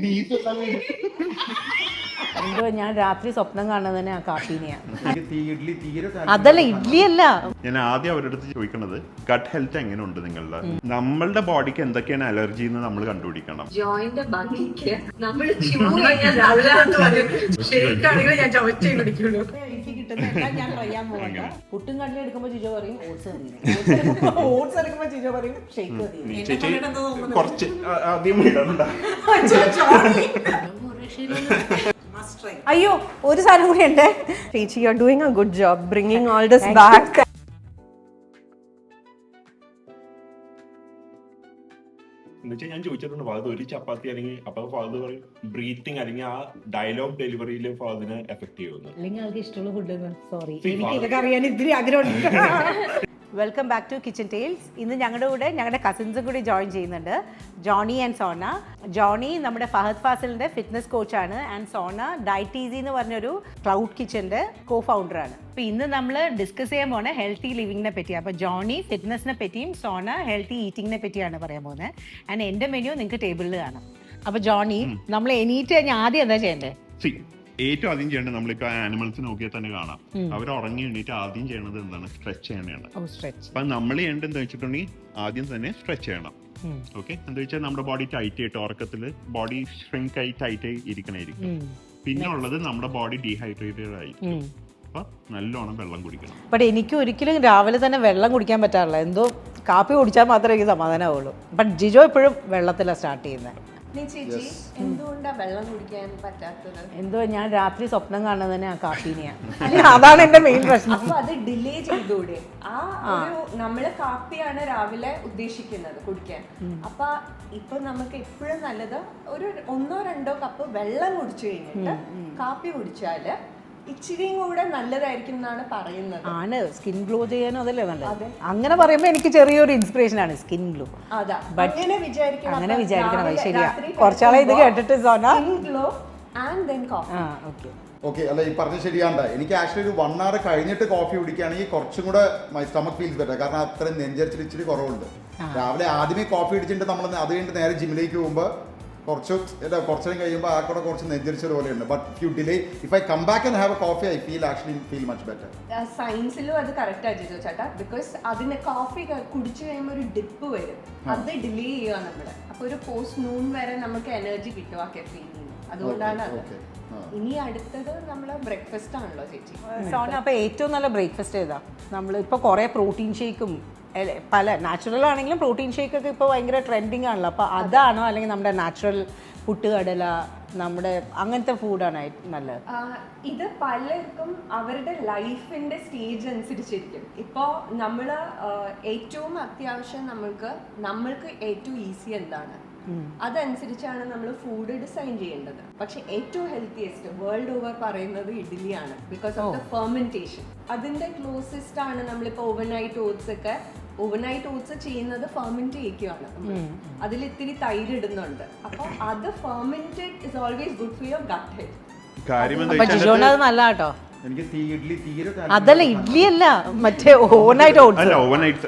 Neethu എന്തോ ഞാൻ രാത്രി സ്വപ്നം കാണുന്നത് തന്നെ ആ കാപ്പീനെയാണ്. തീരെ അതല്ല, ഇഡ്ഡലിയല്ല. ഞാൻ ആദ്യം അവരുടെ അടുത്ത് ചോദിക്കുന്നത് ഗട്ട് ഹെൽത്ത് എങ്ങനെയുണ്ട് നിങ്ങളുടെ. നമ്മളുടെ ബോഡിക്ക് എന്തൊക്കെയാണ് അലർജി എന്ന് നമ്മൾ കണ്ടുപിടിക്കണം. ജോയിന്റെ ഭംഗിക്ക് നമ്മൾ ഞാൻ ട്രൈയാൻ പോകണ്ട. പുട്ടും കടല എടുക്കുമ്പോ ചിജോ പറയും ഓട്സ് ഓട്സ് എടുക്കുമ്പോ ചിജോ പറയും ഷേക്ക് ചേച്ചി കുറച്ച് ആദ്യം ഇടണ്ട. അയ്യോ ഒരു സാധനം കൂടി ഉണ്ട്. ചേച്ചി you are doing a good job bringing all this back. എന്നുവെച്ചാൽ ഞാൻ ചോദിച്ചിട്ടുണ്ട് ഫഹദ് ഒരു ചപ്പാത്തി അല്ലെങ്കിൽ അപ്പൊ ഫഹദ് പറയും ബ്രീത്തിങ് അല്ലെങ്കിൽ ആ ഡയലോഗ് ഡെലിവറിയിൽ ഫഹദിനെ എഫക്ട് ചെയ്യുന്നു. അല്ലെങ്കിൽ ആൾക്ക് ഇഷ്ടമുള്ള ഫുഡ്. സോറി, എനിക്ക് ഇതൊക്കെ അറിയാൻ ഇത്തിരി ആഗ്രഹമുണ്ട്. Welcome back to kitchen tales. ഇന്ന് ഞങ്ങളുടെ കൂടെ ഞങ്ങളുടെ കസിൻസും കൂടി ജോയിൻ ചെയ്യുന്നുണ്ട്, ജോണി ആൻഡ് സോന. ജോണി നമ്മുടെ ഫഹദ് ഫാസിലിൻ്റെ ഫിറ്റ്നസ് കോച്ചാണ് ആൻഡ് സോന ഡയറ്റ് ഈസി എന്ന് പറഞ്ഞൊരു ക്ലൗഡ് കിച്ചൻ്റെ കോ ഫൗണ്ടറാണ്. അപ്പോൾ ഇന്ന് നമ്മൾ ഡിസ്കസ് ചെയ്യാൻ പോകുന്നത് ഹെൽത്തി ലിവിങ്ങിനെ പറ്റിയാണ്. അപ്പോൾ ജോണി ഫിറ്റ്നസിനെ പറ്റിയും സോന ഹെൽത്തി ഈറ്റിങ്ങിനെ പറ്റിയാണ് പറയാൻ പോകുന്നത്. ആൻഡ് എൻ്റെ മെനു നിങ്ങൾക്ക് ടേബിളിൽ കാണാം. അപ്പോൾ ജോണി, നമ്മൾ എണീറ്റ് കഴിഞ്ഞാൽ ആദ്യം എന്താ ചെയ്യേണ്ടത്? ഏറ്റവും ആദ്യം ചെയ്യേണ്ടത് നമ്മളിപ്പോ ആനിമൽസ് നോക്കിയാൽ തന്നെ കാണാം, അവർ ഉറങ്ങി എണീറ്റ് ആദ്യം ചെയ്യണത് എന്താണ്? സ്ട്രെച്ച് ചെയ്യണതാണ്. അപ്പൊ നമ്മൾ ചെയ്യേണ്ടത് എന്താ വെച്ചിട്ടുണ്ടെങ്കിൽ ആദ്യം തന്നെ സ്ട്രെച്ച് ചെയ്യണം. ഓക്കെ, എന്താ വെച്ചാൽ നമ്മുടെ ബോഡി ടൈറ്റ് ആയിട്ട് ഉറക്കത്തിൽ ബോഡി ഷ്രിങ്ക് ആയി ടൈറ്റ് ആയി ഇരിക്കണായിരിക്കും. പിന്നെ ഉള്ളത് നമ്മുടെ ബോഡി ഡീഹൈഡ്രേറ്റഡ് ആയിരിക്കും. അപ്പൊ നല്ലോണം വെള്ളം കുടിക്കണം. ബട്ട് എനിക്ക് ഒരിക്കലും രാവിലെ തന്നെ വെള്ളം കുടിക്കാൻ പറ്റാറില്ല. എന്തോ കാപ്പി കുടിച്ചാൽ മാത്രമേ എനിക്ക് സമാധാനമാവുള്ളൂ. ബട്ട് ജിജോ എപ്പോഴും വെള്ളത്തിലാണ് സ്റ്റാർട്ട് ചെയ്യുന്നത്. ചേച്ചി എന്തുകൊണ്ടാ വെള്ളം കുടിക്കാൻ പറ്റാത്തത്? എന്തോ ഞാൻ രാത്രി സ്വപ്നം കാണുന്നത് തന്നെ ആ കാപ്പീനെയാണ്. അതാണ് എന്റെ മെയിൻ പ്രശ്നം. അപ്പൊ അത് ഡിലേ ചെയ്തൂടെ? ഒരു നമ്മള് കാപ്പിയാണ് രാവിലെ ഉദ്ദേശിക്കുന്നത് കുടിക്കാൻ. അപ്പൊ ഇപ്പൊ നമുക്ക് എപ്പോഴും നല്ലത് ഒരു 1-2 കപ്പ് വെള്ളം കുടിച്ചു കഴിഞ്ഞിട്ട് കാപ്പി കുടിച്ചാല് ഇച്ചിരിയും കൂടെ നല്ലതായിരിക്കും എന്നാണ് പറയുന്നത്. ആണ്, സ്കിൻ ഗ്ലോ ചെയ്യാനും അതല്ലേ നല്ലത്. അങ്ങനെ പറയുമ്പോൾ എനിക്ക് ചെറിയൊരു ഇൻസ്പിറേഷൻ ആണ് സ്കിൻ ഗ്ലോ. അതാ അങ്ങനെ വിചാരിക്കണം. അങ്ങനെ വിചാരിക്കണം. ശരിയാ, കുറച്ചാളെ ഇത് കേട്ടിട്ട് Sona glow and then coffee. Okay, അല്ല ഈ പറഞ്ഞ ശരിയാണ്ട. എനിക്ക് ആക്ച്വലി ഒരു 1 hour കഴിഞ്ഞിട്ട് കോഫി കുടിക്കുകയാണെങ്കിൽ കുറച്ചും കൂടെ മൈ സ്റ്റമക്ക് ഫീൽസ് ബെറ്റർ. കാരണം അത്രയും നെഞ്ചരിച്ചിട്ട് ഇച്ചിരി കുറവുണ്ട്. രാവിലെ ആദ്യമേ കോഫി അടിച്ചിട്ട് നമ്മൾ അത് കഴിഞ്ഞിട്ട് നേരെ ജിമ്മിലേക്ക് പോകുമ്പോൾ കുറച്ചും കഴിയുമ്പോൾ ആ കൂടെ കുറച്ച് നെഞ്ചരിച്ചത് പോലെയുണ്ട്. But you delay if I come back and have a coffee I feel much better. സയൻസിലും അത് കറക്റ്റ് ആയി ചോദിച്ചോ ചേട്ടാ. ബിക്കോസ് അതിന് കോഫി കുടിച്ചു കഴിയുമ്പോൾ ഒരു ഡിപ്പ് വരും, അത് ഡിലേ ചെയ്യുക നമ്മള്. അപ്പൊ ഒരു പോസ്റ്റ് നൂൺ വരെ നമുക്ക് എനർജി കിട്ടും ആ കഫീനിൽ. അതുകൊണ്ടാണ് അത്. ഇനി അടുത്തത് നമ്മള് ബ്രേക്ക്ഫാസ്റ്റ് ആണല്ലോ ചേച്ചി. സോന, അപ്പൊ ഏറ്റവും നല്ല ബ്രേക്ക്ഫാസ്റ്റ് ഏതാ? നമ്മൾ ഇപ്പൊ കുറെ പ്രോട്ടീൻ ഷേക്കും പല നാച്ചുറൽ ആണെങ്കിലും പ്രോട്ടീൻ ഷേക്ക് ഒക്കെ ഇപ്പോൾ ഭയങ്കര ട്രെൻഡിങ് ആണല്ലോ. അപ്പോൾ അതാണോ അല്ലെങ്കിൽ നമ്മുടെ നാച്ചുറൽ പുട്ടുകടല നമ്മുടെ അങ്ങനത്തെ ഫുഡാണ് നല്ലത്? ഇത് പലർക്കും അവരുടെ ലൈഫിന്റെ സ്റ്റേജ് അനുസരിച്ചിരിക്കും. ഇപ്പോൾ നമ്മൾ ഏറ്റവും അത്യാവശ്യം നമ്മൾക്ക് ഏറ്റവും ഈസി എന്താണ് അതനുസരിച്ചാണ് നമ്മൾ ഫുഡ് ഡിസൈൻ ചെയ്യേണ്ടത്. പക്ഷെ ഏറ്റവും ഹെൽത്തിയസ്റ്റ് വേൾഡ് ഓവർ പറയുന്നത് ഇഡ്ഡലിയാണ്. Because of the fermentation. അതിന്റെ ക്ലോസസ്റ്റ് ആണ്. നമ്മളിപ്പോൾ ഓവർനൈറ്റ് ഓട്സ് ഒക്കെ ചെയ്യുന്നത് ഫെർമെന്റ് ചെയ്യിക്കുകയാണ്. അതിൽ ഇത്തിരി തൈര് ഇടുന്നുണ്ട്. അപ്പൊ അത് fermented is always good for your gut health. അത് നല്ല കേട്ടോ. എനിക്ക് തീരെ അതല്ല, ഇഡ്ഡലിയല്ല, മറ്റേ ഓവർനൈറ്റ് ഓട്സ്.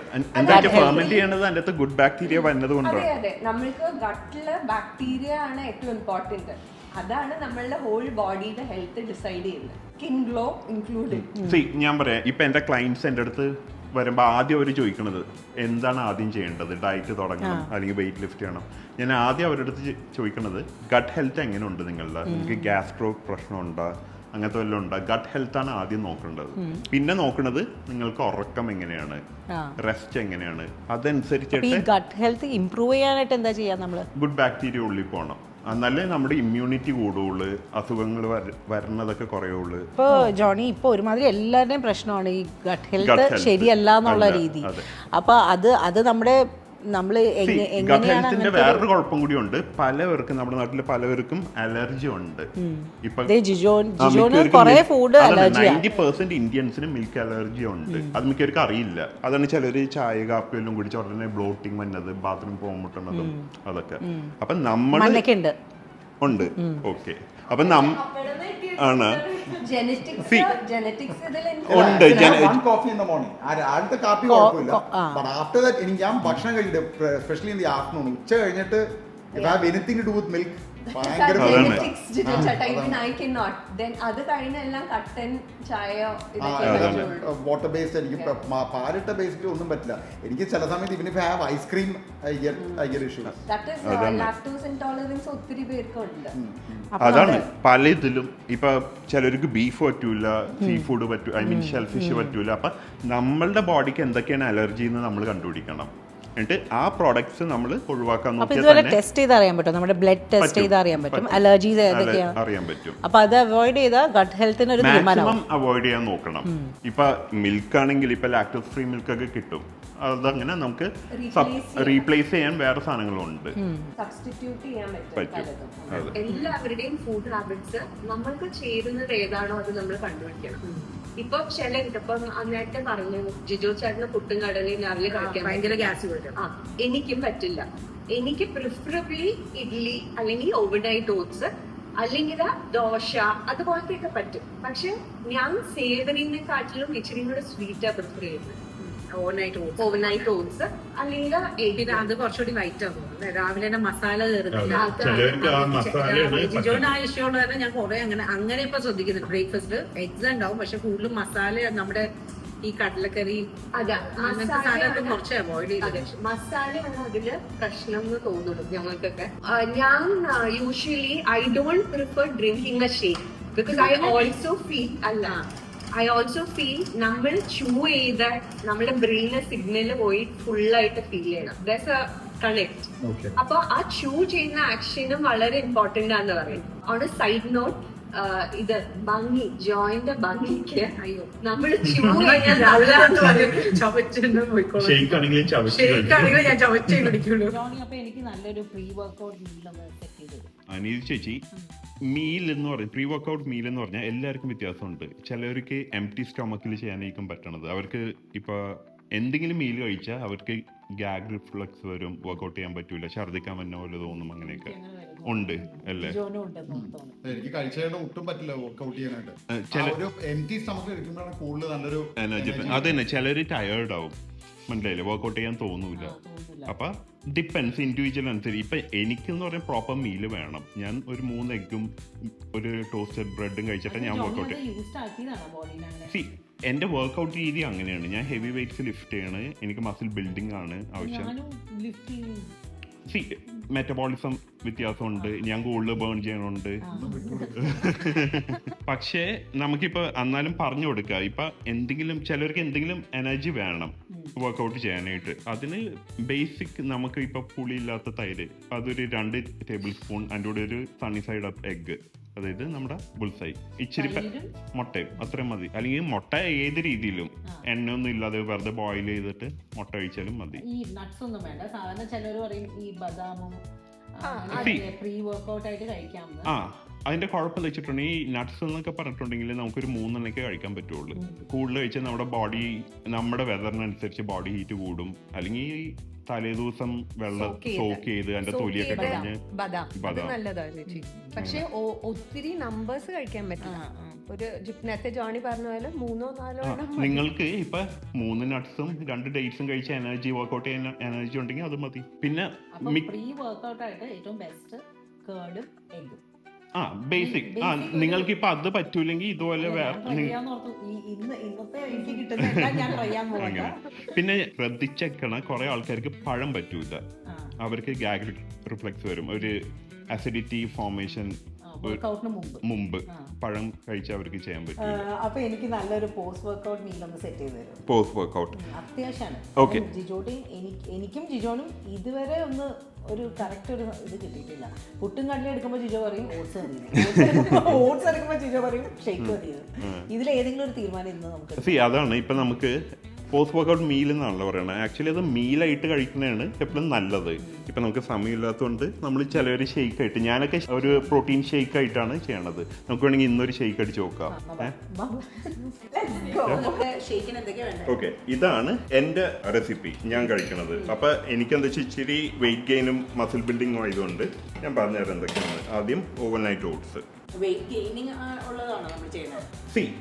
ഫെർമെന്റ് ചെയ്യണത് അതിന്റെ അകത്ത് ഗുഡ് ബാക്ടീരിയ വരുന്നത് കൊണ്ടാണ്. അതെ, നമ്മൾക്ക് ഗട്ടില് ബാക്ടീരിയ ആണ് ഏറ്റവും ഇമ്പോർട്ടന്റ്. അതാണ് നമ്മളുടെ ഹോൾ ബോഡിയുടെ ഹെൽത്ത് ഡിസൈഡ് ചെയ്യുന്നത്, സ്കിൻ ഗ്ലോ ഇൻക്ലൂഡിങ്. ഞാൻ പറയാം, ഇപ്പൊ എന്റെ ക്ലയൻസ് എൻ്റെ അടുത്ത് വരുമ്പോൾ ആദ്യം അവർ ചോദിക്കണത് എന്താണ് ആദ്യം ചെയ്യേണ്ടത്, ഡയറ്റ് തുടങ്ങണം അല്ലെങ്കിൽ വെയിറ്റ് ലിഫ്റ്റ് ചെയ്യണം. ഞാൻ ആദ്യം അവരുടെ അടുത്ത് ചോദിക്കണത് ഗട്ട് ഹെൽത്ത് എങ്ങനെയുണ്ട് നിങ്ങളുടെ, നിങ്ങൾക്ക് ഗ്യാസ്ട്രോ പ്രശ്നമുണ്ടോ, അങ്ങനത്തെ വല്ലതും ഉണ്ടോ? ഗട്ട് ഹെൽത്ത് ആണ് ആദ്യം നോക്കേണ്ടത്. പിന്നെ നോക്കുന്നത് നിങ്ങൾക്ക് ഉറക്കം എങ്ങനെയാണ്, റെസ്റ്റ് എങ്ങനെയാണ്. അതനുസരിച്ചിട്ട് ഗട്ട് ഹെൽത്ത് ഇംപ്രൂവ് ചെയ്യാനായിട്ട് എന്താ ചെയ്യാ? നമ്മള് ഗുഡ് ബാക്ടീരിയ ഉള്ളിൽ പോകണം. എന്നാലേ നമ്മുടെ ഇമ്മ്യൂണിറ്റി കൂടുള്ളൂ, അസുഖങ്ങൾ വരുന്നതൊക്കെ കുറയുള്ളൂ. ഇപ്പൊ ജോണി, ഇപ്പൊ ഒരുമാതിരി എല്ലാവരുടെയും പ്രശ്നമാണ് ഈ ഗട്ട് ഹെൽത്ത് ശരിയല്ല എന്നുള്ള രീതി. അപ്പൊ അത് നമ്മൾ ഹെൽത്തിന്റെ വേറൊരു കുഴപ്പം കൂടി ഉണ്ട്. പലവർക്കും നമ്മുടെ നാട്ടില് പലവർക്കും അലർജി ഉണ്ട്. ഇപ്പൊ 90% ഇന്ത്യൻസിന് മിൽക്ക് അലർജി ഉണ്ട്. അത് മിക്കവർക്കും അറിയില്ല. അതാണ് ചിലര് ചായ കാപ്പി എല്ലാം കുടിച്ച ഉടനെ ബ്ലോട്ടിങ് വന്നത്, ബാത്റൂം പോകാൻ മുട്ടുന്നതും അതൊക്കെ. അപ്പൊ നമ്മൾ ഉണ്ട്. ഓക്കെ, അപ്പൊ ആണ് കോഫി ഇൻ ദ മോർണിംഗ്. ആദ്യത്തെ കാപ്പി കുഴപ്പമില്ല. ബട്ട് ആഫ്റ്റർ ദാറ്റ് എനിക്ക് ഞാൻ ഭക്ഷണം കഴിച്ചിട്ട് എസ്പെഷ്യലി ഇൻ ദി ആഫ്റ്റർനൂൺ, ഉച്ച കഴിഞ്ഞിട്ട് if have anything to do with milk ഭയങ്കര അതാണ്. I cannot. Then അത് കഴിഞ്ഞ എല്ലാം കട്ടൻ ചായ വാട്ടർ ബേസ്ഡ്. എനിക്ക് പാലിട്ട ബേസിക്കലി ഒന്നും പറ്റില്ല. എനിക്ക് ചില സമയത്ത് ഇവൻ have ice cream I get issues. Lactose intolerance ഒത്തിരി പേർക്ക് ഉണ്ട്. അതാണ് പല ഇതിലും. ഇപ്പൊ ചിലർക്ക് ബീഫ് പറ്റൂല, സീ ഫുഡ് പറ്റൂ, ഐ മീൻ ഷെൽ ഫിഷ് പറ്റൂല. അപ്പൊ നമ്മളുടെ ബോഡിക്ക് എന്തൊക്കെയാണ് അലർജി എന്ന് നമ്മൾ കണ്ടുപിടിക്കണം. എന്നിട്ട് ആ പ്രോഡക്ട്സ് നമ്മൾ ഒഴിവാക്കാൻ നോക്കിയാൽ ടെസ്റ്റ് ചെയ്ത് അറിയാൻ പറ്റും. നമ്മുടെ ബ്ലഡ് ടെസ്റ്റ് ചെയ്ത് അറിയാൻ പറ്റും അലർജീസ് ഏതൊക്കെയാണ് അറിയാൻ പറ്റും. അപ്പൊ അത് അവോയ്ഡ് ചെയ്താൽ ഗട്ട് ഹെൽത്തിന് ഒരു മാക്സിമം അവോയ്ഡ് ചെയ്യാൻ നോക്കണം. ഇപ്പൊ മിൽക്ക് ആണെങ്കിൽ ഇപ്പൊ ലാക്ടോസ് ഫ്രീ മിൽക്ക് ഒക്കെ കിട്ടും. അതങ്ങനെ നമുക്ക് റീപ്ലേസ് ചെയ്യാൻ വേറെ സാധനങ്ങളുണ്ട്, സബ്സ്റ്റിറ്റ്യൂട്ട് ചെയ്യാൻ പറ്റും. എല്ലാവരുടെയും ഫുഡ് ഹാബിറ്റ്സ് നമ്മൾക്ക് ചേരുന്നത് ഏതാണോ അത് നമ്മൾ കണ്ടുപിടിക്കണം. ഇപ്പൊ ചില ഇപ്പൊ നേരത്തെ പറഞ്ഞു ജിജോ ചേട്ടന് പുട്ടും കടലയും രാവിലെ കഴിക്കാൻ ഭയങ്കര ഗ്യാസ് വരും. എനിക്കും പറ്റില്ല. എനിക്ക് പ്രിഫറബിളി ഇഡ്ഡലി അല്ലെങ്കിൽ ഓവർനൈറ്റ് ഓട്സ് അല്ലെങ്കിൽ ദോശ അതുപോലത്തെയൊക്കെ പറ്റും. പക്ഷെ ഞാൻ സേവനീനെക്കാട്ടിലും ഇച്ചിരി കൂടെ സ്വീറ്റാ പ്രിഫർ ചെയ്യുന്നത്. ഓവർനൈറ്റ് ഓട്സ് അല്ലെങ്കിൽ അത് കുറച്ചുകൂടി വൈറ്റ് ആകും. രാവിലെ തന്നെ മസാല ചിലർക്ക് ഇഷ്ടമുള്ള ഞാൻ കുറെ അങ്ങനെ ഇപ്പൊ ശ്രദ്ധിക്കുന്നുണ്ട്. ബ്രേക്ക്ഫാസ്റ്റ് എഗ്സ് ഉണ്ടാവും, പക്ഷെ കൂടുതലും മസാല നമ്മുടെ ഈ കടലക്കറി അങ്ങനത്തെ സാധനം കുറച്ച് അവോയ്ഡ് ചെയ്ത്. മസാലയാണ് അതില് പ്രശ്നം എന്ന് തോന്നുന്നു ഞങ്ങൾക്കൊക്കെ. ഞാൻ usually I don't prefer drinking A shake because I also feel നമ്മൾ ചൂ ചെയ്ത നമ്മുടെ ബ്രെയിന് സിഗ്നല് പോയി ഫുള്ളായിട്ട് ഫീൽ ചെയ്യണം. That's A connect. അപ്പൊ ആ ചൂ ചെയ്യുന്ന ആക്ഷനും വളരെ ഇമ്പോർട്ടന്റ് ആണെന്ന് പറയും. ഓൺ എ സൈഡ് നോട്ട്, ഇത് ഭംഗി ജോയിന്റെ ഭംഗിക്ക് നമ്മൾ എനിക്ക് നല്ലൊരു പ്രീ വർക്ക്ഔട്ട് അനീത് ചേച്ചി, മീൽ എന്ന് പറയും, പ്രീ വർക്ക്ഔട്ട് മീൽ എന്ന് പറഞ്ഞാൽ എല്ലാവർക്കും വ്യത്യാസമുണ്ട്. ചിലർക്ക് എംപ്റ്റി സ്റ്റൊമക്കിൽ ചെയ്യാനായിരിക്കും പറ്റണത്. അവർക്ക് ഇപ്പൊ എന്തെങ്കിലും മീൽ കഴിച്ചാൽ അവർക്ക് ഗ്യാഗ് റിഫ്ലക്സ് വരും, വർക്ക്ഔട്ട് ചെയ്യാൻ പറ്റൂല, ഛർദ്ദിക്കാൻ പറ്റുന്ന പോലെ തോന്നും. അങ്ങനെയൊക്കെ ഉണ്ട് അല്ലേ? എനിക്ക് കഴിച്ചതുകൊണ്ട് ഒട്ടും പറ്റില്ല വർക്ക്ഔട്ട് ചെയ്യാനായിട്ട്. എംപ്റ്റി സ്റ്റൊമക്കിൽ ഇരിക്കുമ്പോഴാണ് കൂടുതൽ നല്ലൊരു എനർജി. അത് തന്നെ, ചിലർ ടയേർഡ് ആവും, മനസ്സിലായില്ലേ, വർക്ക്ഔട്ട് ചെയ്യാൻ തോന്നൂല. അപ്പൊ ഡിപ്പെൻസ് ഇൻഡിവിജ്വൽ അനുസരിച്ച്. ഇപ്പൊ എനിക്കെന്ന് പറയാൻ പ്രോപ്പർ മീല് വേണം. ഞാൻ ഒരു 3 എഗ്ഗും ഒരു ടോസ്റ്റഡ് ബ്രെഡും കഴിച്ചിട്ട് ഞാൻ വർക്ക്ഔട്ട് ചെയ്യും. എന്റെ വർക്ക്ഔട്ട് രീതി അങ്ങനെയാണ്. ഞാൻ ഹെവി വെയ്റ്റ്സ് ലിഫ്റ്റ് ചെയ്യണ്, എനിക്ക് മസിൽ ബിൽഡിംഗ് ആണ് ആവശ്യം. മെറ്റബോളിസം വ്യത്യാസമുണ്ട്, ഞാൻ കൂടുതൽ ബേൺ ചെയ്യണുണ്ട്. പക്ഷേ നമുക്കിപ്പോ എന്നാലും പറഞ്ഞു കൊടുക്കുക. ഇപ്പൊ എന്തെങ്കിലും ചിലർക്ക് എന്തെങ്കിലും എനർജി വേണം വർക്ക്ഔട്ട് ചെയ്യാനായിട്ട്. അതിന് ബേസിക് നമുക്ക് ഇപ്പൊ പുളിയില്ലാത്ത തൈര് അതൊരു 2 ടേബിൾ സ്പൂൺ, അതിൻ്റെ കൂടെ ഒരു സണ്ണി സൈഡ് അപ്പ് എഗ്ഗ്, അതായത് നമ്മുടെ ബുൾസൈ, ഇച്ചിരി മുട്ടയും അത്രയും മതി. അല്ലെങ്കിൽ മുട്ട ഏത് രീതിയിലും എണ്ണയൊന്നും ഇല്ലാതെ വെറുതെ ബോയിൽ ചെയ്തിട്ട് മുട്ട കഴിച്ചാലും മതി. ഈ നട്ട്സ് ഒന്നും വേണ്ട. സാധാരണ ചിലർ പറയും ഈ ബദാമും പ്രീ വർക്ക്ഔട്ട് ആയിട്ട് കഴിക്കാം. അതിന്റെ കുഴപ്പം വെച്ചിട്ടുണ്ടെങ്കിൽ ഈ നട്ട്സ് എന്നൊക്കെ പറഞ്ഞിട്ടുണ്ടെങ്കിൽ നമുക്കൊരു 3 എണ്ണൊക്കെ കഴിക്കാൻ പറ്റുള്ളൂ. കൂടുതൽ കഴിച്ചാൽ നമ്മുടെ ബോഡി, നമ്മുടെ വെതറിനനുസരിച്ച് ബോഡി ഹീറ്റ് കൂടും. അല്ലെങ്കിൽ തലേ ദിവസം വെള്ളം സോക്ക് ചെയ്ത് അതിന്റെ തൊലിയൊക്കെ കളഞ്ഞ് ബദാം നല്ലതാണ് ചേച്ചി. പക്ഷെ ഒത്തിരി നമ്പേഴ്സ് കഴിക്കാൻ പറ്റില്ല. ഒരു നേരത്തെ ജോണി പറഞ്ഞ പോലെ 3-4 എണ്ണം. നിങ്ങൾക്ക് ഇപ്പൊ 3 നട്ട്സും 2 ഡേറ്റ്സും കഴിച്ച എനർജി, വർക്ക്ഔട്ട് ചെയ്യാൻ എനർജി ഉണ്ടെങ്കിൽ അത് മതി. പിന്നെ പ്രീ വർക്ക്ഔട്ട് ആയിട്ട് ഏറ്റവും ബെസ്റ്റ് കേർഡും എഗ്ഗും. ബേസിക്. നിങ്ങൾക്ക് ഇപ്പൊ അത് പറ്റൂലെങ്കിൽ ഇതുപോലെ പിന്നെ ശ്രദ്ധിച്ചേക്കണ കുറെ ആൾക്കാർക്ക് പഴം പറ്റൂല. അവർക്ക് ഗ്യാഗ് റിഫ്ലക്സ് വരും, ഒരു അസിഡിറ്റി ഫോർമേഷൻ മുമ്പ് പഴം കഴിച്ചാൽ അവർക്ക് ചെയ്യാൻ പറ്റും. അപ്പൊ എനിക്ക് നല്ലൊരു പോസ്റ്റ് വർക്ക്ഔട്ട് മീൽ ഒന്ന് സെറ്റ് ചെയ്ത് തരും. പോസ്റ്റ് വർക്ക്ഔട്ട് അത്യാവശ്യമാണ്. ജിജോട്ടും എനിക്കും ജിജോനും ഇതുവരെ ഒന്ന് ഒരു കറക്റ്റ് ഒരു ഇത് കിട്ടിയിട്ടില്ല. പുട്ടും കടല എടുക്കുമ്പോൾ ജിജോ പറയും ഓട്സ് മതി, ഓട്സ് എടുക്കുമ്പോൾ ജിജോ പറയും ഷേക്ക് മതി. ഇതിലേതെങ്കിലും ഒരു തീരുമാനം ഇന്ന് നമുക്ക്. അതാണ് ഇപ്പൊ നമുക്ക് പോസ്റ്റ് വർക്ക്ഔട്ട് മീൽ എന്നാണല്ലോ പറയണത്. ആക്ച്വലി അത് മീലായിട്ട് കഴിക്കുന്നതാണ് എപ്പോഴും നല്ലത്. ഇപ്പം നമുക്ക് സമയമില്ലാത്തതുകൊണ്ട് നമ്മൾ ചിലവർ ഷെയ്ക്ക് ആയിട്ട്, ഞാനൊക്കെ ഒരു പ്രോട്ടീൻ ഷെയ്ക്ക് ആയിട്ടാണ് ചെയ്യണത്. നമുക്ക് വേണമെങ്കിൽ ഇന്നൊരു ഷെയ്ക്ക് അടിച്ച് നോക്കാം. ഓക്കെ, ഇതാണ് എൻ്റെ റെസിപ്പി ഞാൻ കഴിക്കണത്. അപ്പം എനിക്കെന്താ വെച്ചാൽ ഇച്ചിരി വെയിറ്റ് ഗെയിനും മസിൽ ബിൽഡിങ്ങും ആയതുകൊണ്ട് ഞാൻ പറഞ്ഞുതരാം എന്തൊക്കെയാണ്. ആദ്യം ഓവർനൈറ്റ് ഓട്സ്.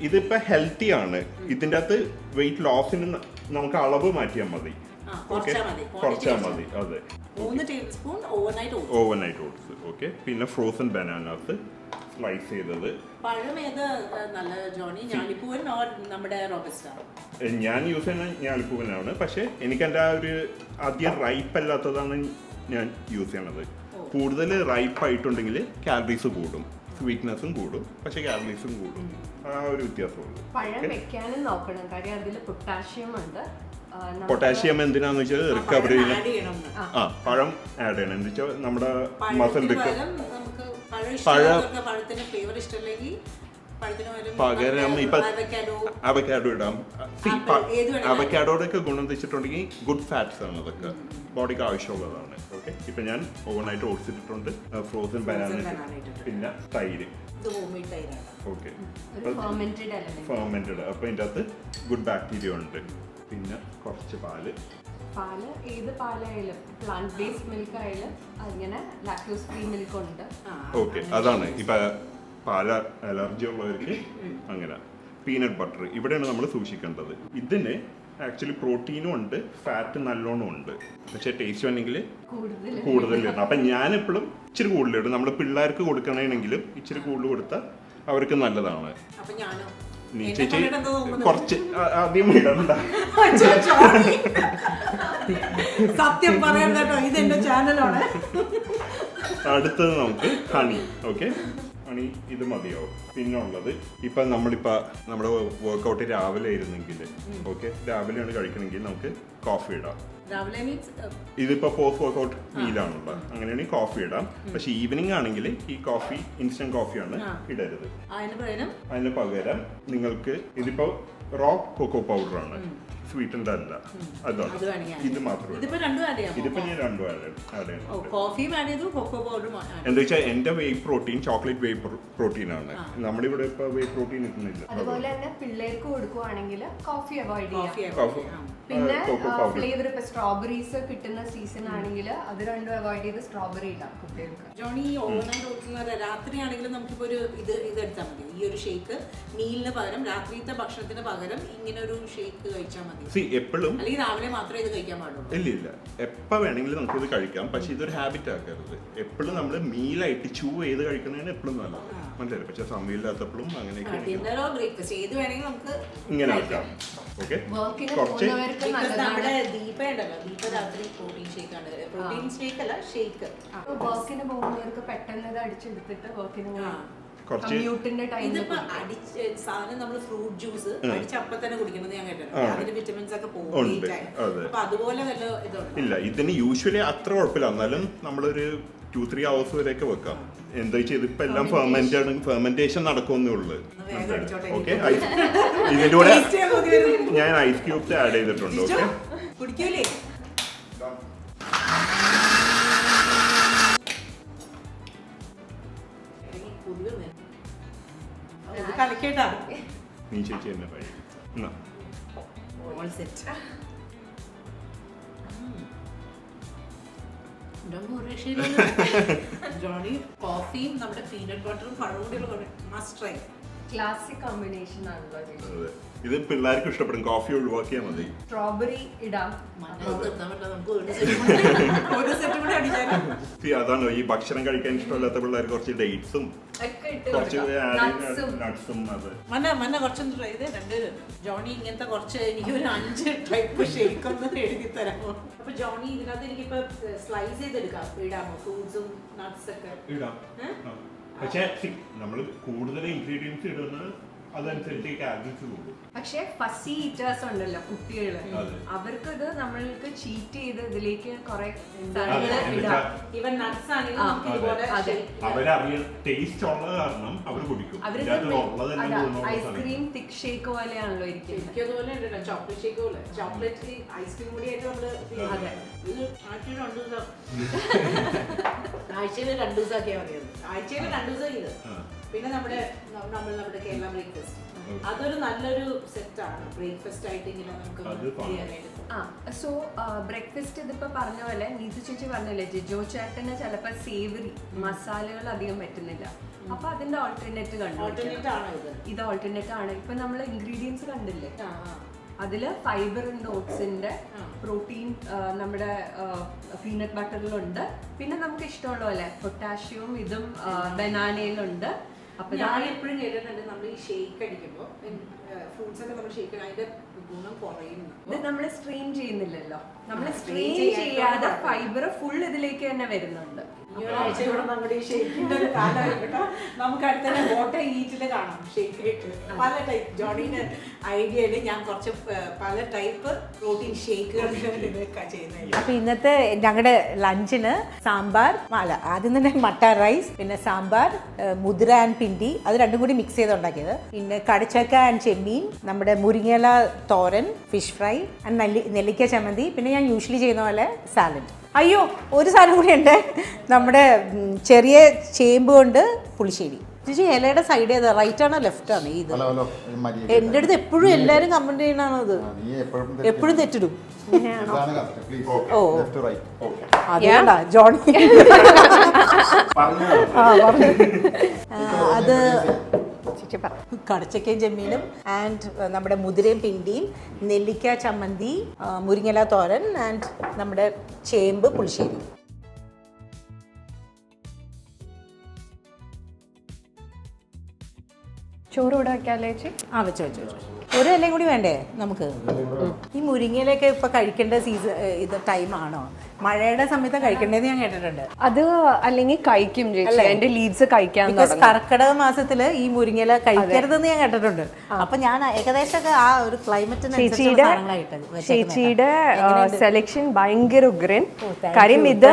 ഇതിപ്പോ ഹെൽത്തി ആണ്. ഇതിൻ്റെ അകത്ത് വെയിറ്റ് ലോസിന് നമുക്ക് അളവ് മാറ്റിയാൽ മതി. കുറച്ചാൽ മതി. അതെ, 3 ടേബിൾസ്പൂൺ ഓവർനൈറ്റ് ഓട്സ്. ഓക്കെ, പിന്നെ ഫ്രോസൺ ബനാനാസ് സ്ലൈസ് ചെയ്തത്. പഴം ഏത് നല്ല ജോണി, ഞാലിപ്പൂവൻ ഓർ നമ്മുടെ റോബസ്റ്റ? ഞാൻ യൂസ് ചെയ്യുന്ന ഞാലിപ്പൂവനാണ്, പക്ഷേ എനിക്ക് എൻ്റെ ആ ഒരു അധികം റൈപ്പ് അല്ലാത്തതാണ് ഞാൻ യൂസ് ചെയ്യണത്. കൂടുതൽ റൈപ്പ് ആയിട്ടുണ്ടെങ്കിൽ കാലറീസ് കൂടും, സ്വീറ്റ്നെസ്സും കൂടും, പക്ഷെ കാലറീസും കൂടും. ആ ഒരു വ്യത്യാസമുള്ളൂ. പഴം വെക്കാനും നോക്കണം, കാര്യം അതിൽ പൊട്ടാഷ്യം ഉണ്ട്. പൊട്ടാഷ്യം എന്തിനാന്ന് വെച്ചാൽ റിക്കവറി പഴം ആഡ് ചെയ്യണം. എന്താ വെച്ചാൽ നമ്മുടെ മസിൽ പകരം ഇപ്പൊ അവക്കാഡോ ഇടാം. അവക്കാഡോയുടെ ഒക്കെ ഗുണം വെച്ചിട്ടുണ്ടെങ്കിൽ ഗുഡ് ഫാറ്റ്സ് ആണ്, അതൊക്കെ ബോഡിക്ക് ആവശ്യമുള്ളതാണ്. ഓക്കെ, ഇപ്പൊ ഞാൻ ഓവർനൈറ്റ് ഓട്സ് ഇട്ടിട്ടുണ്ട്, ഫ്രോസൺ ബനാന, പിന്നെ തൈര്. Okay, fermented. അപ്പൊ ഇതിൻ്റെ അകത്ത് ഗുഡ് ബാക്ടീരിയ ഉണ്ട്. പിന്നെ കുറച്ച് പാല്, ഏത് പാലായാലും പ്ലാന്റ് ബേസ്ഡ് മിൽക്ക് ആയാലും അങ്ങനെ ലാക്ടോസ് ഫ്രീ മിൽക്ക് ഉണ്ട്. ഓക്കെ, അതാണ് ഇപ്പൊ പാല അലർജി ഉള്ളവർക്ക് അങ്ങനെ. പീനട്ട് ബട്ടർ ഇവിടെയാണ് നമ്മൾ സൂക്ഷിക്കേണ്ടത്. ഇതിന് ആക്ച്വലി പ്രോട്ടീനും ഉണ്ട്, ഫാറ്റ് നല്ലോണം ഉണ്ട്, പക്ഷെ ടേസ്റ്റ് വേണമെങ്കിൽ കൂടുതലിടണം. അപ്പം ഞാനെപ്പോഴും ഇച്ചിരി കൂടുതലിടും. നമ്മൾ പിള്ളേർക്ക് കൊടുക്കണമെങ്കിലും ഇച്ചിരി കൂടുതൽ കൊടുത്താൽ അവർക്ക് നല്ലതാണ്. നീ ചേച്ചി കുറച്ച് ആദ്യം ഇടണ്ട. സത്യം പറയാൻ കേട്ടോ, ഇത് എന്റെ ചാനലാണ്. അടുത്തത് നമുക്ക് ഹണി. ഓക്കെ, ഹണി ഇത് മതിയാവും. പിന്നെ ഉള്ളത് ഇപ്പൊ നമ്മളിപ്പോ നമ്മുടെ വർക്കൗട്ട് രാവിലെ ആയിരുന്നെങ്കിൽ, ഓക്കെ, രാവിലെയാണ് കഴിക്കണമെങ്കിൽ നമുക്ക് കോഫി ഇടാം. ഇതിപ്പോ പോസ്റ്റ് വർക്കൗട്ട് മീലാണുള്ളത്, അങ്ങനെയാണെങ്കിൽ കോഫി ഇടാം. പക്ഷെ ഈവനിങ് ആണെങ്കിൽ ഈ കോഫി ഇൻസ്റ്റന്റ് കോഫിയാണ് ഇടരുത്. അതിന് പകരം നിങ്ങൾക്ക് ഇതിപ്പോ റോ കൊക്കോ പൗഡർ ആണ്, സ്വീറ്റൻഡ് അല്ല, അതാണ്. ഇത് മാത്രമേ ഇതിപ്പോ ഞാൻ രണ്ടും ആഡ് എന്താ വെച്ചാൽ എന്റെ വേ പ്രോട്ടീൻ ചോക്ലേറ്റ് വേ പ്രോട്ടീൻ ആണ്. നമ്മുടെ ഇവിടെ ഇപ്പൊ വേ പ്രോട്ടീൻ കിട്ടുന്നില്ല. അതുപോലെ തന്നെ പിള്ളേർക്ക് കൊടുക്കുവാണെങ്കിൽ കോഫി അവോയ്ഡ് ചെയ്യാം. പിന്നെ ഫ്ലേവർ ഇപ്പൊ സ്ട്രോബെറീസ് കിട്ടുന്ന സീസൺ ആണെങ്കിൽ അത് രണ്ടും അവോയ്ഡ് ചെയ്ത് സ്ട്രോബെറി ഇടാം കുട്ടികൾക്ക്. ജോണി, ഓവർനൈറ്റ് ഓട്സ് രാത്രി ആണെങ്കിലും നമുക്കിപ്പോ ഒരു ഇത് എടുത്താൽ മതി. ഈ ഒരു ഷേക്ക് മീലിന് പകരം, രാത്രിത്തെ ഭക്ഷണത്തിന് പകരം ഇങ്ങനെ ഒരു ഷേക്ക് കഴിച്ചാൽ മതി. എപ്പോഴും അല്ലെങ്കിൽ രാവിലെ മാത്രമേ ഇത് കഴിക്കാൻ പാടുള്ളൂ. ഇല്ല, എപ്പോ വേണമെങ്കിലും നമുക്ക് ഇത് കഴിക്കാം. പക്ഷെ ഇതൊരു ഹാബിറ്റ് ആക്കരുത്. എപ്പോഴും നമ്മൾ മീലായിട്ട് ചൂ ചെയ്ത് കഴിക്കുന്നതിന് എപ്പോഴും നല്ലത്, മനസ്സിലായി. പക്ഷെ സമയമില്ലാത്തപ്പോഴും അങ്ങനെയൊക്കെ ഇങ്ങനെ ആക്കാം. ഓക്കെ, കുറച്ച് നമ്മുടെ ദീപ ഉണ്ടല്ലോ, ദീപ രാത്രി പ്രോട്ടീൻ ഷേക്ക് ആണ്. പ്രോട്ടീൻ ഷേക്ക് അല്ല, ഷേക്ക്. വർക്കിന് പോകുന്നവർക്ക് പെട്ടെന്ന് ഇത് അടിച്ചെടുത്തിട്ട് വർക്കിന് കുറച്ച് സാധനം നമ്മൾ ഫ്രൂട്ട് ജ്യൂസ് അടിച്ചപ്പം തന്നെ കുടിക്കുന്നത് ഞാൻ കേട്ടിട്ടുണ്ട്. അതിന് വിറ്റമിൻസ് ഒക്കെ പോകും. അപ്പൊ അതുപോലെ വല്ല ഇതുണ്ട്. ഇല്ല, ഇതിന് യൂഷ്വലി അത്ര കുഴപ്പമില്ല. എന്നാലും നമ്മളൊരു 2-3 hours വരെയൊക്കെ വെക്കാം. എന്താ വെച്ചാൽ ഇപ്പൊ എല്ലാം ഫെർമെന്റേഷൻ നടക്കുന്നേ ഉള്ളു. ഓക്കെ, ഇതിന്റെ കൂടെ ഞാൻ ഐസ് ക്യൂബ്സ് ആഡ് ചെയ്തിട്ടുണ്ട്. ഓക്കെ, കുടിക്കൂലേ? നീ ചേച്ചി എന്നെ പഴയ ജോണി, കോഫിയും നമ്മുടെ പീനട്ട് ബട്ടറും പഴവും കൂടി മസ്റ്റ് ട്രൈ. ക്ലാസിക് കോമ്പിനേഷൻ ആണല്ലോ. ഇത് പിള്ളേർക്ക് ഇഷ്ടപ്പെടും. കോഫി ഒഴിവാക്കിയാൽ മതി. സ്ട്രോബെറി ഇടാം. അതാണ് ഈ ഭക്ഷണം കഴിക്കാൻ ഇഷ്ടമല്ലാത്ത പിള്ളേർ കുറച്ച് ഡേറ്റ്സും കുറച്ച് നട്ട്സും. അത് കുറച്ചൊന്ന് ട്രൈ ചെയ്തേ. രണ്ടുപേരും ജോണി ഇങ്ങനത്തെ കുറച്ച് എനിക്കൊരു 5 ടൈപ്പ് ഷേക്ക് ഒന്ന് എഴുതി തരാമോ? അപ്പൊ ജോണി, ഇതിനകത്ത് എനിക്കിപ്പോ സ്ലൈസ് ചെയ്തെടുക്കാം. ഇടാമോ ഫ്രൂട്ട്സും നട്ട്സ് ഒക്കെ? ഇടാം. പക്ഷേ നമ്മൾ കൂടുതൽ ഇൻഗ്രീഡിയൻസ് ഇടുന്നത് അതനുസരിച്ച് കാലറീസ് കൂടും. പക്ഷെ ഫസി ഈറ്റേഴ്സ് ഉണ്ടല്ലോ കുട്ടികള്, അവർക്ക് ഇത് നമ്മൾക്ക് ചീറ്റ് ചെയ്ത് ഇതിലേക്ക് കുറെ അവരറിയ ടേസ്റ്റ് ഉള്ള കാരണം അവർ കുടിക്കും. ഐസ്ക്രീം തിക് ഷേക്ക് പോലെയാണല്ലോ ഇരിക്കുന്നത്. ചോക്ലേറ്റ് ഷേക്ക് പോലെ, ചോക്ലേറ്റ് ഐസ്ക്രീം കൂടി ആയിട്ട് നമ്മള് ആഴ്ചയിൽ 2 ദിവസം ആക്കിയാൽ മതിയത്. ആഴ്ചയിൽ 2 ദിവസം ഇത്. പിന്നെ നമ്മുടെ കേരള ബ്രേക്ക്ഫാസ്റ്റ്, അതൊരു നല്ലൊരു സെറ്റാണ്. ബ്രേക്ക്ഫാസ്റ്റ് ആയിട്ട് ഇങ്ങനെ നമുക്ക് ചെയ്യാനായിട്ട്. സോ ബ്രേക്ക്ഫാസ്റ്റ് ഇതിപ്പോ പറഞ്ഞ പോലെ നീതു ചേച്ചി പറഞ്ഞല്ലേ, ജിജോ ചേട്ടന് ചിലപ്പോ സേവറി മസാലകൾ അധികം പറ്റുന്നില്ല. അപ്പൊ അതിന്റെ ഓൾട്ടർനേറ്റ് കണ്ടു. ഓൾട്ടർനേറ്റ് ആണ് ഇത്. ഇത് ഓൾട്ടർനേറ്റ് ആണ്. ഇപ്പൊ നമ്മള് ഇൻഗ്രീഡിയൻസ് കണ്ടില്ലേ, അതിൽ ഫൈബർ ഉണ്ട്, ഓട്സിന്റെ പ്രോട്ടീൻ നമ്മുടെ പീനട്ട് ബട്ടറിലുണ്ട്. പിന്നെ നമുക്ക് ഇഷ്ടമുള്ള പോലെ പൊട്ടാഷ്യവും ഇതും ബനാനയിലുണ്ട്. അപ്പൊ ഞാൻ എപ്പോഴും കേട്ടിട്ടുണ്ട് നമ്മൾ ഈ ഷേക്ക് അടിക്കുമ്പോൾ ഫ്രൂട്ട്സ് ഒക്കെ നമ്മൾ ഷേക്ക് അതിന്റെ ഗുണം കുറയുന്നു. ഇത് നമ്മൾ സ്ട്രെയിൻ ചെയ്യുന്നില്ലല്ലോ, നമ്മൾ സ്ട്രെയിൻ ചെയ്യാതെ ഫൈബർ ഫുൾ ഇതിലേക്ക് തന്നെ വരുന്നുണ്ട്. ഈ ഒരാഴ്ച കൂടെ നമ്മുടെ ഈ ഷേക്കിന്റെ ഒരു കാലമായിട്ടോ നമുക്ക് അടുത്ത ബോട്ട ഈറ്റില് കാണാം ഷേക്ക് പല ടൈപ്പ്. ജോണിയുടെ ഐഡിയയില് ഞാൻ കുറച്ച് പല ടൈപ്പ് പ്രോട്ടീൻ ഷേക്കുകൾ ചെയ്യുന്നത്. അപ്പൊ ഇന്നത്തെ ഞങ്ങളുടെ ലഞ്ചിന് സാമ്പാർ ആദ്യം തന്നെ മട്ട റൈസ്, പിന്നെ സാമ്പാർ, മുതിര ആൻഡ് പിണ്ടി, അത് രണ്ടും കൂടി മിക്സ് ചെയ്ത് ഉണ്ടാക്കിയത്. പിന്നെ കടച്ചക്ക ആൻഡ് ചെമ്മീൻ, നമ്മുടെ മുരിങ്ങയില തോരൻ, ഫിഷ് ഫ്രൈ ആൻഡ് നെല്ലിക്ക ചമ്മന്തി, പിന്നെ ഞാൻ യൂഷ്വലി ചെയ്യുന്ന പോലെ സാലഡ്. അയ്യോ ഒരു സാധനം കൂടി ഉണ്ട്, നമ്മുടെ ചെറിയ ചേമ്പ് കൊണ്ട് പുളിശ്ശേരി. ചേച്ചി ഇലയുടെ സൈഡ് ഏതാ, റൈറ്റ് ആണോ ലെഫ്റ്റ് ആണോ? ഇത് എൻ്റെ അടുത്ത് എപ്പോഴും എല്ലാവരും കമന്റ് ചെയ്യണാണോ അത്, എപ്പോഴും തെറ്റിടും. ഓ അതുകൊണ്ടാ ജോണി അത് കടച്ചക്കയും ചെമ്മീനും ആൻഡ് നമ്മുടെ മുതിരയും പിണ്ടിയും, നെല്ലിക്ക ചമ്മന്തി, മുരിങ്ങല തോരൻ ആൻഡ് നമ്മുടെ ചേമ്പ് പുളിശ്ശേരി. ചോറ് ഇവിടെ വെക്കാല്ലേ ചേച്ചി? വെച്ചോ ഒരു ഇലയും കൂടി വേണ്ടേ നമുക്ക്? ഈ മുരിങ്ങയിലൊക്കെ ഇപ്പൊ കഴിക്കേണ്ട ഇത് ടൈമാണോ? മഴയുടെ സമയത്ത് കഴിക്കേണ്ടത് ഞാൻ കേട്ടിട്ടുണ്ട്. അത് അല്ലെങ്കിൽ കഴിക്കും ചേച്ചി, എന്റെ ലീഡ്സ് കഴിക്കാൻ. കർക്കിടക മാസത്തില് ഈ മുരിങ്ങയില കഴിക്കരുതെന്ന് ഞാൻ കേട്ടിട്ടുണ്ട്. അപ്പൊ ഞാൻ ഏകദേശം ആ ഒരു ക്ലൈമറ്റിന് ചേച്ചിയുടെ സെലക്ഷൻ ഭയങ്കര ഉഗ്രൻ. കാര്യം ഇത്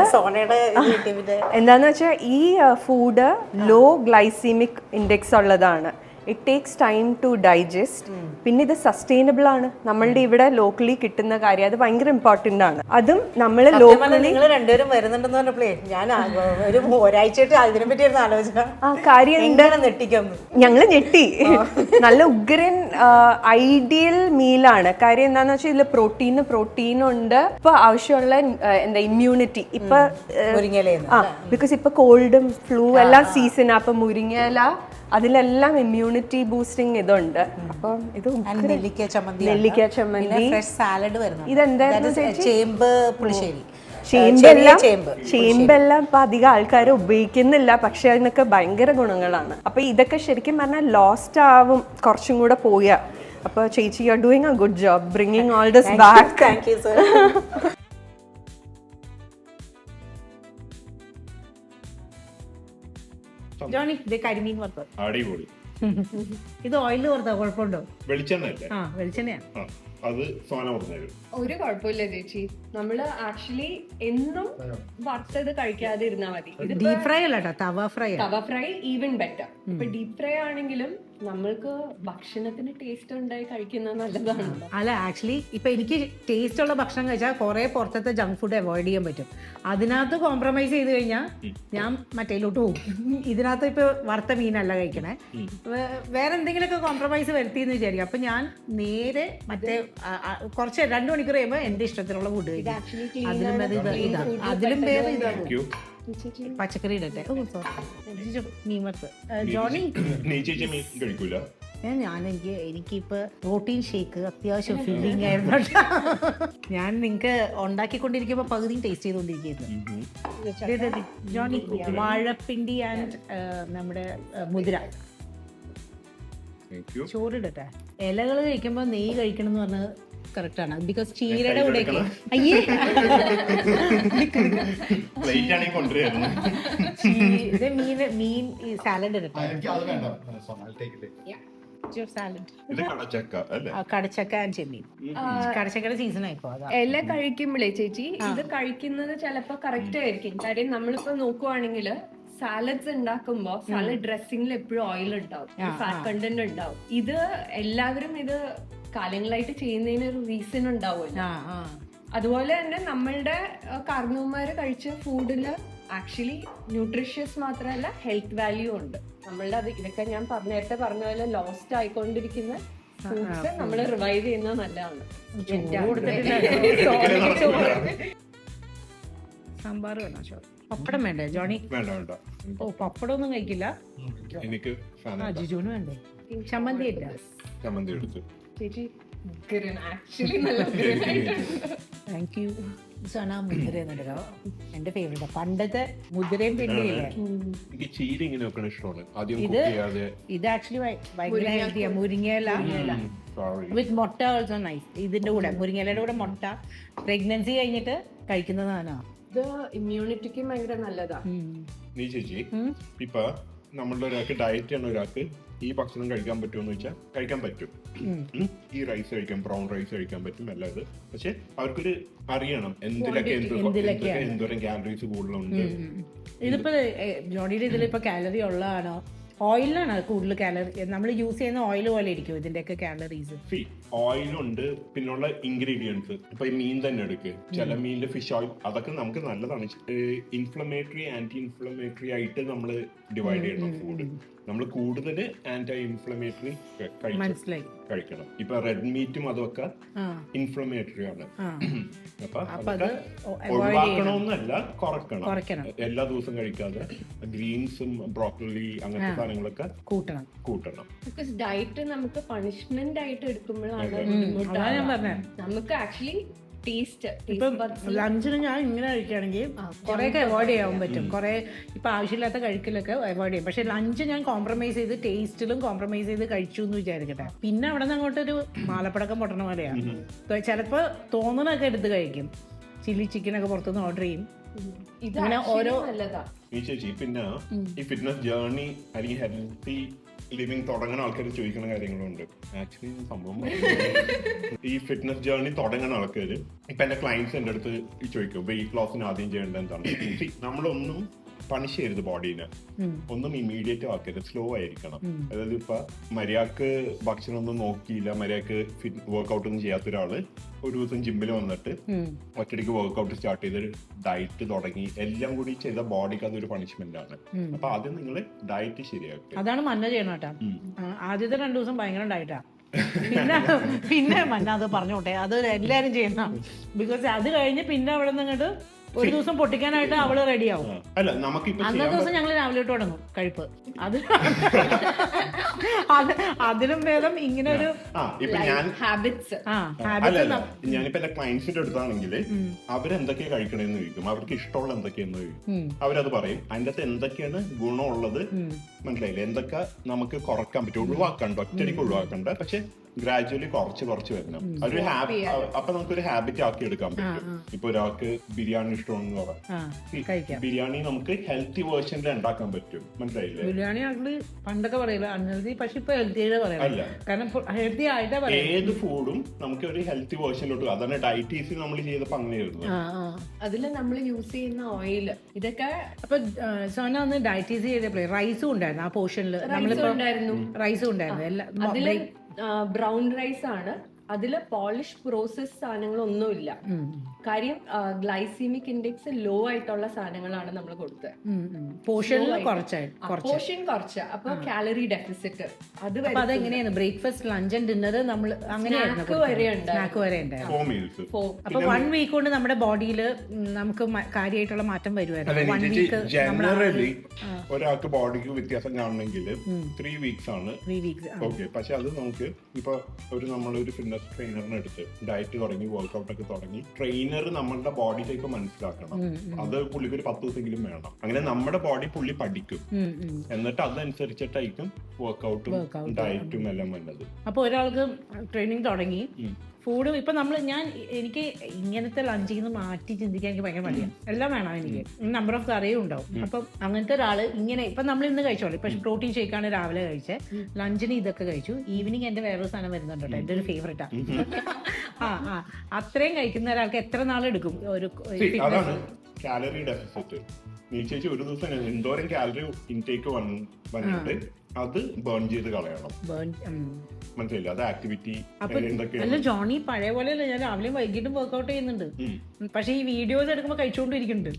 എന്താന്ന് വെച്ചാൽ ഈ ഫുഡ് ലോ ഗ്ലൈസീമിക് ഇൻഡെക്സ് ഉള്ളതാണ്. It takes time to digest. പിന്നെ ഇത് സസ്റ്റൈനബിൾ ആണ്, നമ്മളുടെ ഇവിടെ ലോക്കലി കിട്ടുന്ന കാര്യം, അത് ഭയങ്കര ഇമ്പോർട്ടന്റ് ആണ്. അതും നമ്മൾ നിങ്ങൾ രണ്ടുപേരും വരുന്നുണ്ടെന്ന് പറഞ്ഞപ്പോഴേ ഞാൻ ഒരു ഒരാഴ്ചയായിട്ട് അതിനെ പറ്റിയായിരുന്നു ആലോചന. ഞങ്ങള് ഞെട്ടി. നല്ല ഉഗ്രൻ ഐഡിയൽ മീലാണ്. കാര്യം എന്താന്ന് വെച്ചാൽ ഇതിൽ പ്രോട്ടീനുണ്ട്. ഇപ്പൊ ആവശ്യമുള്ള എന്താ ഇമ്മ്യൂണിറ്റി ഇപ്പൊ ബിക്കോസ് ഇപ്പൊ കോൾഡും ഫ്ലൂ എല്ലാം സീസൺ. അപ്പൊ മുരിങ്ങയില അതിലെല്ലാം ഇമ്മ്യൂണിറ്റി ബൂസ്റ്റിംഗ് ഇതുണ്ട്. അപ്പം ഇത് നെല്ലിക്ക ചമ്മന്തി, ഫ്രഷ് സാലഡ് വരുന്നു. ഇതെന്തായിരുന്നു ചേമ്പ് പുളിശ്ശേരി. ചേമ്പെല്ലാം ഇപ്പൊ അധികം ആൾക്കാർ ഉപയോഗിക്കുന്നില്ല, പക്ഷെ അതിനൊക്കെ ഭയങ്കര ഗുണങ്ങളാണ്. അപ്പൊ ഇതൊക്കെ ശരിക്കും പറഞ്ഞാൽ ലോസ്റ്റ് ആവും കുറച്ചും കൂടെ പോയാ. അപ്പൊ ചേച്ചി you are doing a good job bringing all this back. Thank you sir. Johnny ഇത് കരിമീൻ വറുത്തത് അടിപൊളി. ഇത് ഓയിൽ വറുത്താ കുഴപ്പമുണ്ടോ? വെളിച്ചെണ്ണ വെളിച്ചെണ്ണയാ. അത് സോന പറഞ്ഞുതരും. ഒരു കുഴപ്പമില്ല ചേച്ചി, നമ്മള് ആക്ച്വലി എന്നും വറുത്തത് കഴിക്കാതെ ഇരുന്നാ മതി. ഡീപ് ഫ്രൈ അല്ല കേട്ടോ, തവ ഫ്രൈ ഈവൻ ബെറ്റർ. ഇപ്പൊ ഡീപ് ഫ്രൈ ആണെങ്കിലും നമ്മൾക്ക് ഭക്ഷണത്തിന് ടേസ്റ്റ് ഉണ്ടായി കഴിക്കുന്നത് നല്ലതാണ്. അല്ല ആക്ച്വലി ഇപ്പൊ എനിക്ക് ടേസ്റ്റ് ഉള്ള ഭക്ഷണം കഴിച്ചാൽ കുറെ പുറത്തത്തെ ജങ്ക് ഫുഡ് അവോയ്ഡ് ചെയ്യാൻ പറ്റും. അതിനകത്ത് കോംപ്രമൈസ് ചെയ്ത് കഴിഞ്ഞാൽ ഞാൻ മറ്റേലോട്ട് പോകും. ഇതിനകത്ത് ഇപ്പൊ വറുത്ത മീനല്ല കഴിക്കണേ, വേറെ എന്തെങ്കിലുമൊക്കെ കോംപ്രമൈസ് വരുത്തിയെന്ന് വിചാരിക്കും. അപ്പൊ ഞാൻ നേരെ മറ്റേ കുറച്ച് 2 മണിക്കൂർ കഴിയുമ്പോൾ എന്റെ ഇഷ്ടത്തിനുള്ള ഫുഡ് കഴിക്കും. അതിലും ഭേദം ഇതാണ്. പച്ചക്കറി ഇടട്ടെ. ഓ സോറി, മീൻ വറുത്ത്. ജോണി എനിക്കിപ്പോ പ്രോട്ടീൻ ഷേക്ക് അത്യാവശ്യം ഫീലിംഗ് ആയിരുന്നു. ഞാൻ നിങ്ങക്ക് ഉണ്ടാക്കിക്കൊണ്ടിരിക്കുമ്പോ പകുതിയും ടേസ്റ്റ് ചെയ്തോണ്ടിരിക്കുന്നു. ജോണി വാഴപ്പിണ്ടി ആൻഡ് നമ്മുടെ മുതിര. ചോറിടട്ടെ. ഇലകൾ കഴിക്കുമ്പോ നെയ്യ് കഴിക്കണം എന്ന് പറഞ്ഞത് കറക്റ്റ് ആണ്. ബിക്കോസ് ചീരയുടെ കൂടെയൊക്കെ മീൻ സാലഡ് ഇടട്ടെ. കടച്ചക്ക ആൻഡ് ചെമ്മീൻ. കടച്ചക്കയുടെ സീസൺ ആയിപ്പോ ഇല കഴിക്കുമ്പോഴേ ചേച്ചി ഇത് കഴിക്കുന്നത് ചിലപ്പോ കറക്റ്റ് ആയിരിക്കും. കാര്യം നമ്മളിപ്പോ നോക്കുവാണെങ്കിൽ സാലഡ്സ് ഉണ്ടാക്കുമ്പോ സാലഡ് ഡ്രസ്സിംഗിൽ എപ്പോഴും ഓയിൽ ഉണ്ടാവും, ഫാറ്റ് കണ്ടന്റ് ഉണ്ടാവും. ഇത് എല്ലാവരും ഇത് കാലങ്ങളായിട്ട് ചെയ്യുന്നതിന് ഒരു റീസൺ ഉണ്ടാവുമല്ലോ. അതുപോലെ തന്നെ നമ്മളുടെ കാരണവന്മാര് കഴിച്ച ഫുഡില് ആക്ച്വലി ന്യൂട്രീഷ്യസ് മാത്രമല്ല ഹെൽത്ത് വാല്യൂ ഉണ്ട്. നമ്മളുടെ അത് ഇതൊക്കെ ഞാൻ നേരത്തെ പറഞ്ഞ പോലെ ലോസ്റ്റ് ആയിക്കൊണ്ടിരിക്കുന്ന ഫുഡ്സ് നമ്മൾ റിവൈവ് ചെയ്യുന്നത് നല്ലതാണ്. സാമ്പാർ വേണോ? ചോറ് പപ്പടം വേണ്ടേ ജോണി? ഓ പപ്പടം ഒന്നും കഴിക്കില്ല. എനിക്ക് ജിജുവിന് വേണ്ടേ? ചമ്മന്തി ഇല്ല ചമ്മന്തി എടുത്തു ചേച്ചി ആക്ച്വലി നല്ല താങ്ക് യു. സോന മുദ്ര എന്നുണ്ടോ എന്റെ ഫേവറേറ്റ്. പണ്ടത്തെ മുദ്രയും പിന്നെയില്ലേ, എനിക്ക് ചീര ഇങ്ങനെ വെക്കണ ഇഷ്ടമാണ്. ആദ്യം ഇത് cook ചെയ്യാതെ. ഇത് ആക്ച്വലി ഭയങ്കര ഹെൽത്തിയാ. മുരിങ്ങയില വിത്ത് മുട്ട ഓൾസോ നൈസ്. ഇതിന്റെ കൂടെ മുരിങ്ങയിലയുടെ കൂടെ മുട്ട പ്രഗ്നൻസി കഴിഞ്ഞിട്ട് കഴിക്കുന്നതാണ്. ഇത് ഇമ്മ്യൂണിറ്റിക്ക് ഭയങ്കര നല്ലതാ. നീ ചേച്ചി ഇപ്പൊ നമ്മളുടെ ഒരാൾക്ക് ഡയറ്റ് ആണ്, ഒരാൾക്ക് ഈ ഭക്ഷണം കഴിക്കാൻ പറ്റുമെന്ന് വെച്ചാൽ കഴിക്കാൻ പറ്റും. ഈ റൈസ് കഴിക്കാം, ബ്രൗൺ റൈസ് കഴിക്കാൻ പറ്റും, അല്ലാതെ. പക്ഷെ അവർക്കൊരു അറിയണം എന്തോരം കാലറീസ് കൂടുതലുണ്ട്. ഇതിപ്പോ ജോണിയുടെ ഇതിലിപ്പോ കാലറി ഉള്ളതാണോ ഓയിലാണ് കൂടുതൽ കാലറി? നമ്മൾ യൂസ് ചെയ്യുന്ന ഓയിൽ പോലെ ഇരിക്കും ഇതിന്റെയൊക്കെ കാലറീസ്? ഓയിലുണ്ട്, പിന്നുള്ള ഇൻഗ്രീഡിയൻസ്. ഇപ്പൊ ഈ മീൻ തന്നെ എടുക്ക്, ചില മീനില് ഫിഷ് ഓയിൽ, അതൊക്കെ നമുക്ക് നല്ലതാണ്. ഇൻഫ്ലമേറ്ററി, ആന്റി ഇൻഫ്ലമേറ്ററി ആയിട്ട് നമ്മൾ ഡിവൈഡ് ചെയ്യണം ഫുഡ്. നമ്മൾ കൂടുതൽ ആന്റി ഇൻഫ്ലമേറ്ററി കഴിക്കണം. ഇപ്പൊ റെഡ് മീറ്റും അതൊക്കെ ഇൻഫ്ലമേറ്ററി ആണ്. അപ്പൊ അതൊക്കെ ഒഴിവാക്കണമെന്നല്ല, കുറക്കണം. എല്ലാ ദിവസവും കഴിക്കാതെ ഗ്രീൻസും ബ്രോക്കലി അങ്ങനത്തെ സാധനങ്ങളൊക്കെ കൂട്ടണം. ബിക്കോസ് ഡയറ്റ് നമുക്ക് പണിഷ്മെന്റ് ആയിട്ട് എടുക്കുമ്പോഴാണ് നമുക്ക് ആക്ച്വലി ലഞ്ചിന് ഞാൻ ഇങ്ങനെ കഴിക്കുകയാണെങ്കിൽ കുറെയൊക്കെ അവോയ്ഡ് ചെയ്യാൻ പറ്റും. കുറെ ഇപ്പൊ ആവശ്യമില്ലാത്ത കഴിക്കലൊക്കെ അവോയ്ഡ് ചെയ്യും. പക്ഷെ ലഞ്ച് ഞാൻ കോംപ്രമൈസ് ചെയ്ത് ടേസ്റ്റിലും കോംപ്രമൈസ് ചെയ്ത് കഴിച്ചു എന്ന് വിചാരിക്കട്ടെ. പിന്നെ അവിടെ നിന്ന് അങ്ങോട്ടൊരു മാലപ്പടക്കം പൊട്ടണ പോലെയാണ്. ചിലപ്പോ തോന്നണൊക്കെ എടുത്ത് കഴിക്കും. ചില്ലി ചിക്കനൊക്കെ പുറത്തുനിന്ന് ഓർഡർ ചെയ്യും. ഇങ്ങനെ ഓരോ ഈ ചേച്ചി പിന്നെ ഈ ഫിറ്റ്നസ് ജേർണി അല്ലെങ്കിൽ ഹെൽത്തി ലിവിങ് തുടങ്ങുന്ന ആൾക്കാർ ചോദിക്കുന്ന കാര്യങ്ങളുണ്ട്. ആക്ച്വലി സംഭവം ഈ ഫിറ്റ്നസ് ജേർണി തുടങ്ങുന്ന ആൾക്കാർ ഇപ്പൊ എന്റെ ക്ലയൻസ് എന്റെ അടുത്ത് ചോദിക്കും വെയിറ്റ് ലോസിന് ആദ്യം ചെയ്യേണ്ടത് എന്താണ്. നമ്മളൊന്നും പണിഷ് ചെയ്യരുത് ബോഡീനെ, ഒന്നും ഇമ്മീഡിയറ്റ് ആക്കരുത്, സ്ലോ ആയിരിക്കണം. അതായത് ഇപ്പൊ മര്യാദക്ക് ഭക്ഷണം ഒന്നും നോക്കിയില്ല, മര്യാദക്ക് വർക്ക്ഔട്ട് ഒന്നും ചെയ്യാത്ത ഒരാള് ഒരു ദിവസം ജിമ്മിൽ വന്നിട്ട് ഒറ്റയ്ക്ക് വർക്ക്ഔട്ട് സ്റ്റാർട്ട് ചെയ്ത് ഡയറ്റ് തുടങ്ങി എല്ലാം കൂടി ചെയ്ത ബോഡിക്ക് അതൊരു പണിഷ്മെന്റ് ആണ്. അപ്പൊ ആദ്യം നിങ്ങൾ ഡയറ്റ് ശരിയാക്കുക. അതാണ് മന്ന ചെയ്യണം കേട്ടോ. ആദ്യത്തെ 2 ദിവസം ഭയങ്കര ഡയറ്റാ, പിന്നെ മന്ന അത് പറഞ്ഞോട്ടെ, അത് എല്ലാരും ചെയ്യണം. ബിക്കോസ് അത് കഴിഞ്ഞ് പിന്നെ അവിടെ നിന്നിട്ട് ഒരു ദിവസം പൊട്ടിക്കാനായിട്ട് അവള് റെഡിയാവും. അല്ല നമുക്കിപ്പോ അന്നത്തെ ദിവസം ഞങ്ങൾ രാവിലെ തുടങ്ങും കഴിപ്പ്. അതിലും ഭേദം ഇങ്ങനെ ഒരു ഹാബിറ്റ്സ്. ഞാനിപ്പോ എന്റെ ക്ലയൻസിന്റെ അടുത്താണെങ്കിൽ അവരെന്തൊക്കെയാ കഴിക്കണേന്ന് ചോദിക്കും, അവർക്ക് ഇഷ്ടമുള്ള എന്തൊക്കെയെന്ന് ചോദിക്കും. അവരത് പറയും. അതിന്റെ അകത്ത് എന്തൊക്കെയാണ് ഗുണമുള്ളത് മനസ്സിലായില്ലേ, എന്തൊക്കെ നമുക്ക് കുറക്കാൻ പറ്റും, ഒഴിവാക്കണ്ട, ഒറ്റയ്ക്ക് ഒഴിവാക്കണ്ട, പക്ഷെ ഗ്രാജുവലി കുറച്ച് വരണം. ഒരു അപ്പൊ നമുക്കൊരു ഹാബിറ്റ് ആക്കി എടുക്കാൻ പറ്റും. ഇപ്പൊ ഒരാൾക്ക് ബിരിയാണി ഇഷ്ടമാണെന്ന് പറയാം, ബിരിയാണി നമുക്ക് ഹെൽത്തി വേർഷനിൽ ഉണ്ടാക്കാൻ പറ്റും. മനസ്സിലായില്ലേ? ബിരിയാണി പണ്ടൊക്കെ പറയില്ല അൺഹെൽത്തി, പക്ഷെ ഇപ്പൊ ഹെൽത്തി പറയാം. കാരണം ഹെൽത്തി ആയിട്ടാ പറയാം. ഏത് ഫുഡും നമുക്ക് ഒരു ഹെൽത്തി വേർഷനിലോട്ട്, അതാണ് ഡയറ്റീസ് നമ്മൾ ചെയ്തപ്പോ അങ്ങനെയായിരുന്നു. അതില് നമ്മൾ യൂസ് ചെയ്യുന്ന ഓയില് ഇതൊക്കെ. അപ്പൊ സോന ഒന്ന് ഡയറ്റീസ് ചെയ്തപ്പോഴേ റൈസും ഉണ്ടായിരുന്നു ആ പോർഷനിൽ. റൈസും ഉണ്ടായിരുന്നു. ബ്രൗൺ റൈസ് ആണ്. അതില് പോളിഷ് പ്രോസസ് സാധനങ്ങളൊന്നുമില്ല. കാര്യം ഗ്ലൈസീമിക് ഇൻഡെക്സ് ലോ ആയിട്ടുള്ള സാധനങ്ങളാണ് നമ്മൾ കൊടുത്തത്. പോർഷൻ കുറച്ച്. അപ്പൊ കാലറി ഡെഫിസിറ്റ് അതെങ്ങനെയാണ്? ബ്രേക്ക്ഫാസ്റ്റ്, ലഞ്ച് ആൻഡ് ഡിന്നർ നമ്മൾ അങ്ങനെയായിരുന്നു വരെ ഉണ്ടായിരുന്നു. അപ്പൊ 1 വീക്ക് കൊണ്ട് നമ്മുടെ ബോഡിയിൽ നമുക്ക് കാര്യമായിട്ടുള്ള മാറ്റം വരുമായിരുന്നു. ജനറലി ഒരാൾക്ക് ബോഡിക്ക് വ്യത്യാസം കാണണമെങ്കിൽ 3 വീക്സ് ആണ്. ഓക്കെ, പക്ഷെ അത് നമുക്ക് ഇപ്പൊ നമ്മളൊരു ഫിറ്റ്നസ് ട്രെയിനറിനെ എടുത്ത് ഡയറ്റ് തുടങ്ങി വർക്ക്ഔട്ട് ഒക്കെ തുടങ്ങി ട്രെയിനർ നമ്മളുടെ ബോഡി ടൈപ്പ് മനസ്സിലാക്കണം. അത് പുള്ളിക്ക് ഒരു 10 ദിവസമെങ്കിലും വേണം. അങ്ങനെ നമ്മുടെ ബോഡി പുള്ളി പഠിക്കും. എന്നിട്ട് അതനുസരിച്ചിട്ടായിരിക്കും വർക്ക്ഔട്ടും ഡയറ്റും എല്ലാം വേണ്ടത്. അപ്പൊ ഒരാൾക്ക് ട്രെയിനിങ് തുടങ്ങി ഫുഡ് ഇപ്പൊ എനിക്ക് ഇങ്ങനത്തെ ലഞ്ചിൽ നിന്ന് മാറ്റി ചിന്തിക്കാൻ എനിക്ക് ഭയങ്കര മടിയാണ്. എല്ലാം വേണം എനിക്ക്, നമ്പർ ഓഫ് കറിയും ഉണ്ടാവും. അപ്പം അങ്ങനത്തെ ഒരാള് ഇങ്ങനെ ഇപ്പൊ നമ്മൾ ഇന്ന് കഴിച്ചോളൂ. ഇപ്പൊ പ്രോട്ടീൻ ഷേക്കാണ് രാവിലെ കഴിച്ചത്, ലഞ്ചിന് ഇതൊക്കെ കഴിച്ചു, ഈവനിങ് എന്റെ വേറൊരു സാധനം വരുന്നുണ്ടോ, എന്റെ ഒരു ഫേവറേറ്റാ. അത്രയും കഴിക്കുന്ന ഒരാൾക്ക് എത്ര നാളെടുക്കും ഒരു കാലറി ഡെഫിസിറ്റ്? ചേച്ചി ഒരു ദിവസം എന്തോരം കാലറി ഇൻടേക്ക് വന്നിട്ട് അത് ബേൺ ചെയ്ത് കളയണം. മനസ്സിലായില്ല? അത് ആക്ടിവിറ്റി. അല്ല ജോണി, പഴയ പോലെയല്ല, ഞാൻ രാവിലെയും വൈകിട്ടും വർക്ക്ഔട്ട് ചെയ്യുന്നുണ്ട്. പക്ഷെ ഈ വീഡിയോസ് എടുക്കുമ്പോ കഴിച്ചോണ്ടിരിക്കുന്നുണ്ട്.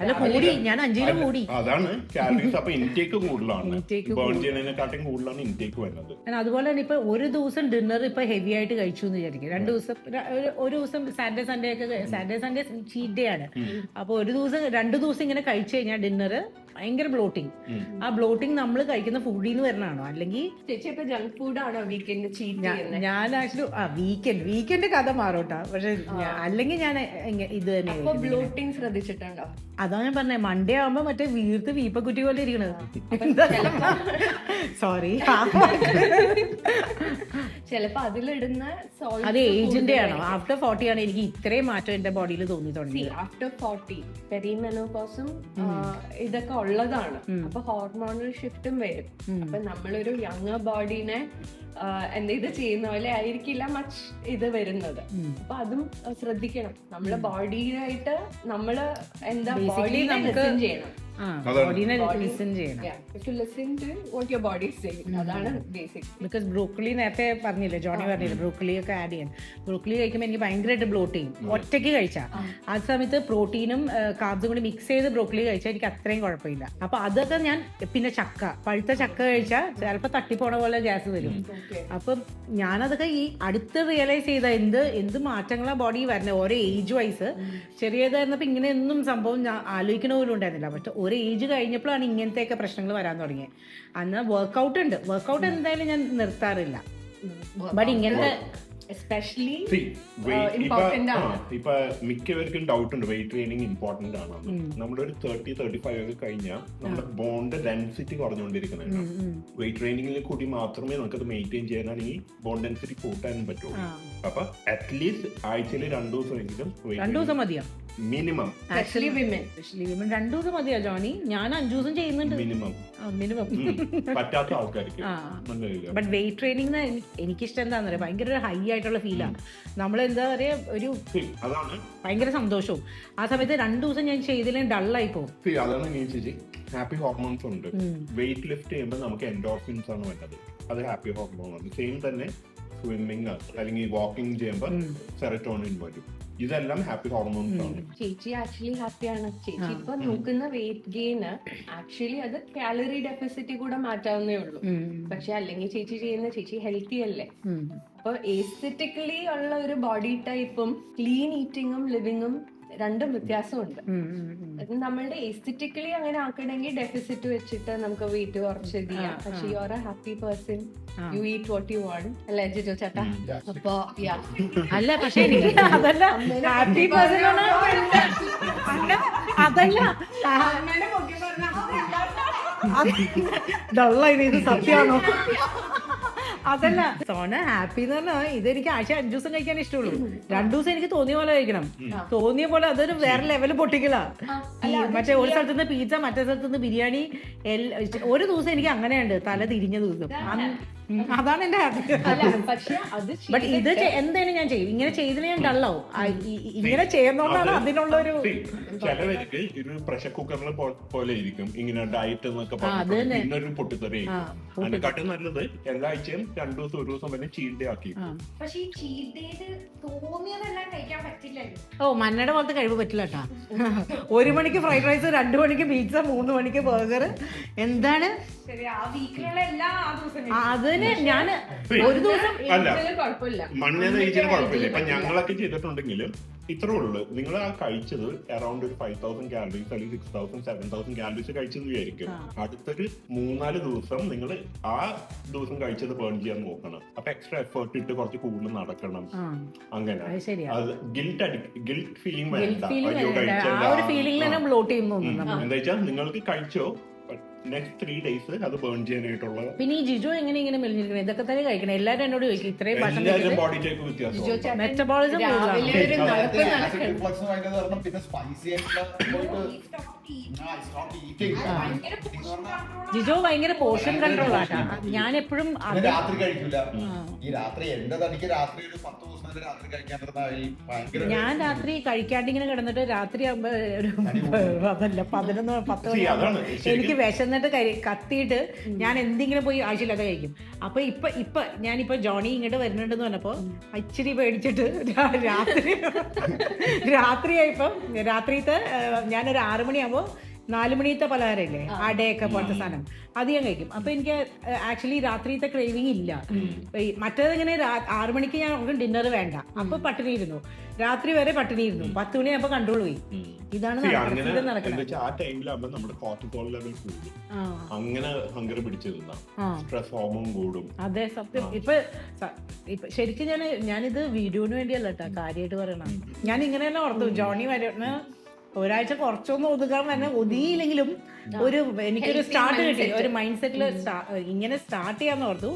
അല്ല കൂടി, ഞാൻ 5 കിലോ കൂടി. അതാണ് കാലറീസ്. അപ്പൊ ഇൻടേക്ക് കൂടുതലാണ്, ബേൺ ചെയ്യുന്നതിനെക്കാട്ടും കൂടുതലാണ് ഇൻടേക്ക് വരുന്നത്. അതുപോലെ തന്നെ ഇപ്പൊ ഒരു ദിവസം ഡിന്നർ ഇപ്പൊ ഹെവി ആയിട്ട് കഴിച്ചു എന്ന് വിചാരിക്കും. 2 ദിവസം, ഒരു ദിവസം സാറ്റർഡേ സൺഡേ ചീറ്റ് ഡേ ആണ്. അപ്പൊ ഒരു ദിവസം 2 ദിവസം ഇങ്ങനെ കഴിച്ചു കഴിഞ്ഞാൽ ഡിന്നർ ഭയങ്കര ബ്ലോട്ടിങ്. ആ ബ്ലോട്ടിങ് നമ്മൾ കഴിക്കുന്ന ഫുഡിൽ നിന്ന് വരണാണോ അല്ലെങ്കിൽ ചേച്ചി ഇപ്പൊ ജങ്ക് ഫുഡാണോ വീക്കെൻഡ് ചീറ്റ് ചെയ്യുന്നത്? ഞാൻ ആക്ച്വലി വീക്കെൻഡ് കഥ മാറോട്ടാ. പക്ഷെ അല്ലെങ്കിൽ ഞാൻ ഇത് തന്നെ ബ്ലോട്ടിങ് ശ്രദ്ധിച്ചിട്ടുണ്ടോ? അതാ ഞാൻ പറഞ്ഞേ, മൺഡേ ആവുമ്പോ മറ്റേ വീർത്ത് വീപ്പക്കുറ്റി പോലെ ഇരിക്കണത്. സോറി, ചിലപ്പോ അതിലിടുന്ന അത് ഏജിന്റെ ആണോ? ആഫ്റ്റർ 40 ആണ് എനിക്ക് ഇത്രയും മാറ്റം എന്റെ ബോഡിയിൽ തോന്നി തുടങ്ങി. ആഫ്റ്റർ 40 പെരിമെനോപോസും ഇതൊക്കെ ഉള്ളതാണ്. അപ്പൊ ഹോർമോണൽ ഷിഫ്റ്റും വരും. അപ്പൊ നമ്മളൊരു യങ്ങർ ബോഡീനെ ഇത് ചെയ്യുന്ന പോലെ ആയിരിക്കില്ല മച്ച് ഇത് വരുന്നത്. അപ്പൊ അതും ശ്രദ്ധിക്കണം. നമ്മളെ ബോഡിയായിട്ട് നമ്മള് എന്താ ബോഡീനെ ലിസൺ ചെയ്യണം. അതാണ് ബേസിക്. ബിക്കോസ് ബ്രോക്കലി നേരത്തെ പറഞ്ഞില്ലേ, ജോണി പറഞ്ഞില്ലേ ബ്രോക്കലി ഒക്കെ ആഡ് ചെയ്യാൻ. ബ്രോക്കലി കഴിക്കുമ്പോൾ എനിക്ക് ഭയങ്കരമായിട്ട് ബ്ലോട്ട് ചെയ്യും ഒറ്റയ്ക്ക് കഴിച്ചാൽ. ആ സമയത്ത് പ്രോട്ടീനും കാർബ്സും കൂടി മിക്സ് ചെയ്ത് ബ്രോക്കലി കഴിച്ചാൽ എനിക്ക് അത്രയും കുഴപ്പമില്ല. അപ്പൊ അതൊക്കെ ഞാൻ പിന്നെ പഴുത്ത ചക്ക കഴിച്ചാൽ ചിലപ്പോൾ തട്ടിപ്പോണ പോലെ ഗ്യാസ് വരും. അപ്പം ഞാനതൊക്കെ ഈ അടുത്ത് റിയലൈസ് ചെയ്ത എന്ത് മാറ്റങ്ങളാണ് ബോഡി വരുന്നത് ഓരോ ഏജ് വൈസ്. ചെറിയതായിരുന്നപ്പോൾ ഇങ്ങനെ ഒന്നും സംഭവം ഞാൻ ആലോചിക്കണ പോലും ഉണ്ടായിരുന്നില്ല. പക്ഷെ ഒരു ഏജ് കഴിഞ്ഞപ്പോഴാണ് ഇങ്ങനത്തെയൊക്കെ പ്രശ്നങ്ങൾ വരാൻ തുടങ്ങിയത്. അന്ന് വർക്കൗട്ട് എന്തായാലും ഞാൻ നിർത്താറില്ല. ബട്ട് ഇങ്ങനത്തെ എസ്പെഷ്യലി ഇപ്പൊ മിക്കവർക്കും ഡൗട്ട് ഉണ്ട് വെയിറ്റ് ട്രെയിനിങ് ഇമ്പോർട്ടന്റ് ആണ്. നമ്മളൊരു 30-35 ഒക്കെ കഴിഞ്ഞാൽ നമ്മുടെ ബോണ്ട് ഡെൻസിറ്റി കുറഞ്ഞുകൊണ്ടിരിക്കുന്നുണ്ട്. വെയിറ്റ് ട്രെയിനിങ്ങിൽ കൂടി മാത്രമേ നമുക്കത് മെയിൻറ്റെയിൻ ചെയ്യാനാണെങ്കിൽ ബോണ്ട് ഡെൻസിറ്റി കൂട്ടാനും പറ്റുള്ളൂ. അപ്പൊ അറ്റ്ലീസ്റ്റ് ആഴ്ചയിൽ 2 ദിവസമെങ്കിലും 2 ദിവസം മതിയോ മിനിമം? ആക്ച്വലി വിമൻ 2 ദിവസം മതിയോ ജോണി? ഞാൻ 5 ദിവസം ചെയ്യുന്നുണ്ട് മിനിമം. പറ്റാത്ത ആൾക്കാർക്ക്. ബട്ട് വെയിറ്റ് ട്രെയിനിങ് എനിക്കിഷ്ടം എന്താന്ന് പറയാ, ഭയങ്കര ഒരു ഹൈ ആയിട്ടുള്ള ഫീലാണ്. നമ്മളെന്താ പറയാ, ഒരു ഭയങ്കര സന്തോഷവും. ആ സമയത്ത് 2 ദിവസം ഞാൻ ചെയ്തില്ലെങ്കിൽ ഡള്ളായി പോകും. അതാണ് നീ ചേച്ചി, ഹാപ്പി ഹോർമോൺസ് ഉണ്ട്. വെയിറ്റ് ലിഫ്റ്റ് ചെയ്യുമ്പോൾ നമുക്ക് എൻഡോർഫിൻസ് ആണ് വേണ്ടത്. അത് ഹാപ്പി ഹോർമോൺ ആണ്. സെയിം തന്നെ സ്വിമ്മിങ് അല്ലെങ്കിൽ വാക്കിംഗ് ചെയ്യുമ്പോൾ സെറട്ടോണിൻ വരും. ഇതെല്ലാം ഹാപ്പി ഹോർമോൺസ് ആണ്. ചേച്ചി ആക്ച്വലി ഹാപ്പിയാണ്. ചേച്ചി ഇപ്പൊ നോക്കുന്ന വെയിറ്റ് ഗെയിന് ആക്ച്വലി അത് കാലറി ഡെഫിസിറ്റ് കൂടെ മാറ്റാവുന്നേ ഉള്ളൂ. പക്ഷെ അല്ലെങ്കിൽ ചേച്ചി ഹെൽത്തി അല്ലേ? അപ്പൊ എസ്തെറ്റിക്കലി ഉള്ള ഒരു ബോഡി ടൈപ്പും ക്ലീൻ ഈറ്റിങ്ങും ലിവിങ്ങും രണ്ടും വ്യത്യാസമുണ്ട്. നമ്മളുടെ എസ്തെറ്റിക്കലി അങ്ങനെ ആക്കണമെങ്കിൽ ഡെഫിസിറ്റ് വെച്ചിട്ട് നമുക്ക് വെയിറ്റ് കുറച്ച് ചെയ്യാം. പക്ഷെ you are A happy person, you eat what you want അല്ലേ ജിജോ ചേട്ടാ? അപ്പൊ അല്ല, പക്ഷെ അതല്ല ഹാപ്പി പേഴ്സൺ അതല്ല ഡള്ളായി. ഇത് സത്യമാണോ? അതല്ല സോന ഹാപ്പി എന്ന് പറഞ്ഞാൽ ഇതെനിക്ക് ആഴ്ച 5 ദിവസം കഴിക്കാൻ ഇഷ്ടമുള്ളൂ. 2 ദിവസം എനിക്ക് തോന്നിയ പോലെ കഴിക്കണം. തോന്നിയ പോലെ അതൊരു വേറെ ലെവല് പൊട്ടിക്കല. മറ്റേ ഒരു സ്ഥലത്ത് നിന്ന് പിസ്സ, മറ്റേ സ്ഥലത്ത് നിന്ന് ബിരിയാണി. ഒരു ദിവസം എനിക്ക് അങ്ങനെയുണ്ട്, തല തിരിഞ്ഞ ദിവസം. അതാണ് എന്റെ ഹാപ്പി. ബട്ട് ഇത് എന്തായാലും ഞാൻ ചെയ്യും. ഇങ്ങനെ ചെയ്തിട്ട് ഞാൻ ഡള്ളാവും. ഇങ്ങനെ ചെയ്യുന്നോണ്ടാണ് അതിനുള്ളൊരു. ചിലവർക്ക് ഒരു പ്രഷർ കുക്കറിൽ പോലെ ഇരിക്കും ഇങ്ങനെ ഡയറ്റ് എന്നൊക്കെ പറഞ്ഞിട്ട് പിന്നൊരു പൊട്ടിത്തെറി. അതിനെക്കാട്ടും നല്ലത് എല്ലാ ആഴ്ചയും 2 ദിവസം 1 ദിവസം വരെ ചീറ്റ് ഡേ ആക്കി. മന്നയുടെ പോലത്തെ കഴിവ് പറ്റില്ല കേട്ടാ. 1 മണിക്ക് ഫ്രൈഡ് റൈസ്, 2 മണിക്ക് പിസ്സ, 3 മണിക്ക് ബർഗർ. എന്താണ് അതിന് ഞാൻ ഒരു ദിവസം മണ്ണെന്ന് കഴിച്ചാൽ കുഴപ്പമില്ല. ഇപ്പൊ ഞങ്ങളൊക്കെ ചെയ്തിട്ടുണ്ടെങ്കിലും ഇത്രേ ഉള്ളൂ. നിങ്ങൾ ആ കഴിച്ചത് അറൌണ്ട് ഒരു 5000 കാലറീസ് അല്ലെങ്കിൽ 6000 7000 കാലറീസ് കഴിച്ചെന്ന് വിചാരിക്കും. അടുത്തൊരു 3-4 ദിവസം നിങ്ങൾ ആ ദിവസം കഴിച്ചത് ബേൺ ചെയ്യാൻ നോക്കണം. അപ്പൊ എക്സ്ട്രാ എഫേർട്ട് ഇട്ട് കുറച്ച് കൂടുതൽ നടക്കണം. അങ്ങനെ ഗിൽറ്റ് ഫീലിംഗ് വേണ്ട. എന്താ വെച്ചാൽ നിങ്ങൾക്ക് കഴിച്ചോ നെക്സ്റ്റ് 3 days അത് ബേൺ ചെയ്യാനായിട്ടുള്ള. പിന്നെ ഈ ജിജോ എങ്ങനെ ഇങ്ങനെ മെലിഞ്ഞിരിക്കണം? ഇതൊക്കെ തന്നെ കഴിക്കണം. എല്ലാരും എന്നോട് ചോദിക്കും ഇത്രയും ഭക്ഷണം. ബോഡി ടൈപ്പ് വ്യത്യാസം, മെറ്റബോളിസം ജിജോ ഭയങ്കര പോർഷൻ കൺട്രോൾ ആട്ടാ. ഞാൻ എപ്പോഴും രാത്രി കഴിക്കില്ല. ഈ രാത്രി എന്റെ തനിക്ക് രാത്രി ഒരു 10 ദിവസം രാത്രി കഴിക്കാൻ. ഞാൻ രാത്രി കഴിക്കാണ്ട് ഇങ്ങനെ കിടന്നിട്ട് രാത്രി ആകുമ്പോ അതല്ല 11-10 എനിക്ക് വിശന്നിട്ട് കത്തിയിട്ട് ഞാൻ എന്തെങ്കിലും പോയി ആവശ്യമില്ലാതെ കഴിക്കും. അപ്പൊ ഇപ്പൊ ഞാനിപ്പോ ജോണി ഇങ്ങോട്ട് വരുന്നുണ്ടെന്ന് പറഞ്ഞപ്പോ ഇച്ചിരി പേടിച്ചിട്ട് രാത്രിയായപ്പോ രാത്രിത്തെ ഞാനൊരു 6 മണിയാകുമ്പോ 4 മണിത്തെ പലഹാരമില്ലേ അടയൊക്കെ പോലത്തെ സാധനം അത് ഞാൻ കഴിക്കും. അപ്പൊ എനിക്ക് ആക്ച്വലി രാത്രിത്തെ ക്രേവിങ് ഇല്ല. മറ്റേതിങ്ങനെ 6 മണിക്ക് ഞാൻ ഡിന്നർ വേണ്ട, അപ്പൊ പട്ടിണി ഇരുന്നു, രാത്രി വരെ പട്ടിണി ഇരുന്നു, 10 മണിയാകുമ്പോ കൺട്രോൾ പോയി. ഇതാണ് നടക്കുന്നത്. ആ ടൈമിലാകുമ്പോ നമ്മുടെ കോർട്ടിസോൾ ലെവൽ കൂടും, അങ്ങനെ ഹങ്കർ പിടിച്ചിരുന്ന സ്ട്രെസ് ഹോർമോൺ കൂടും. അതെ സത്യം. ഇപ്പൊ ശരിക്കും ഞാനിത് വീഡിയോന് വേണ്ടിയല്ല കേട്ടോ കാര്യമായിട്ട് പറയണം. ഞാൻ ഇങ്ങനെ തന്നെ ഓർത്തു ജോണി വരുന്ന ഒരാഴ്ച കുറച്ചൊന്നും ഒതുക്കാൻ തന്നെ ഒതുങ്ങിയില്ലെങ്കിലും എനിക്കൊരു സ്റ്റാർട്ട് കിട്ടി, ഒരു മൈൻഡ് സെറ്റിൽ ഇങ്ങനെ സ്റ്റാർട്ട് ചെയ്യാന്ന് ഓർത്തു.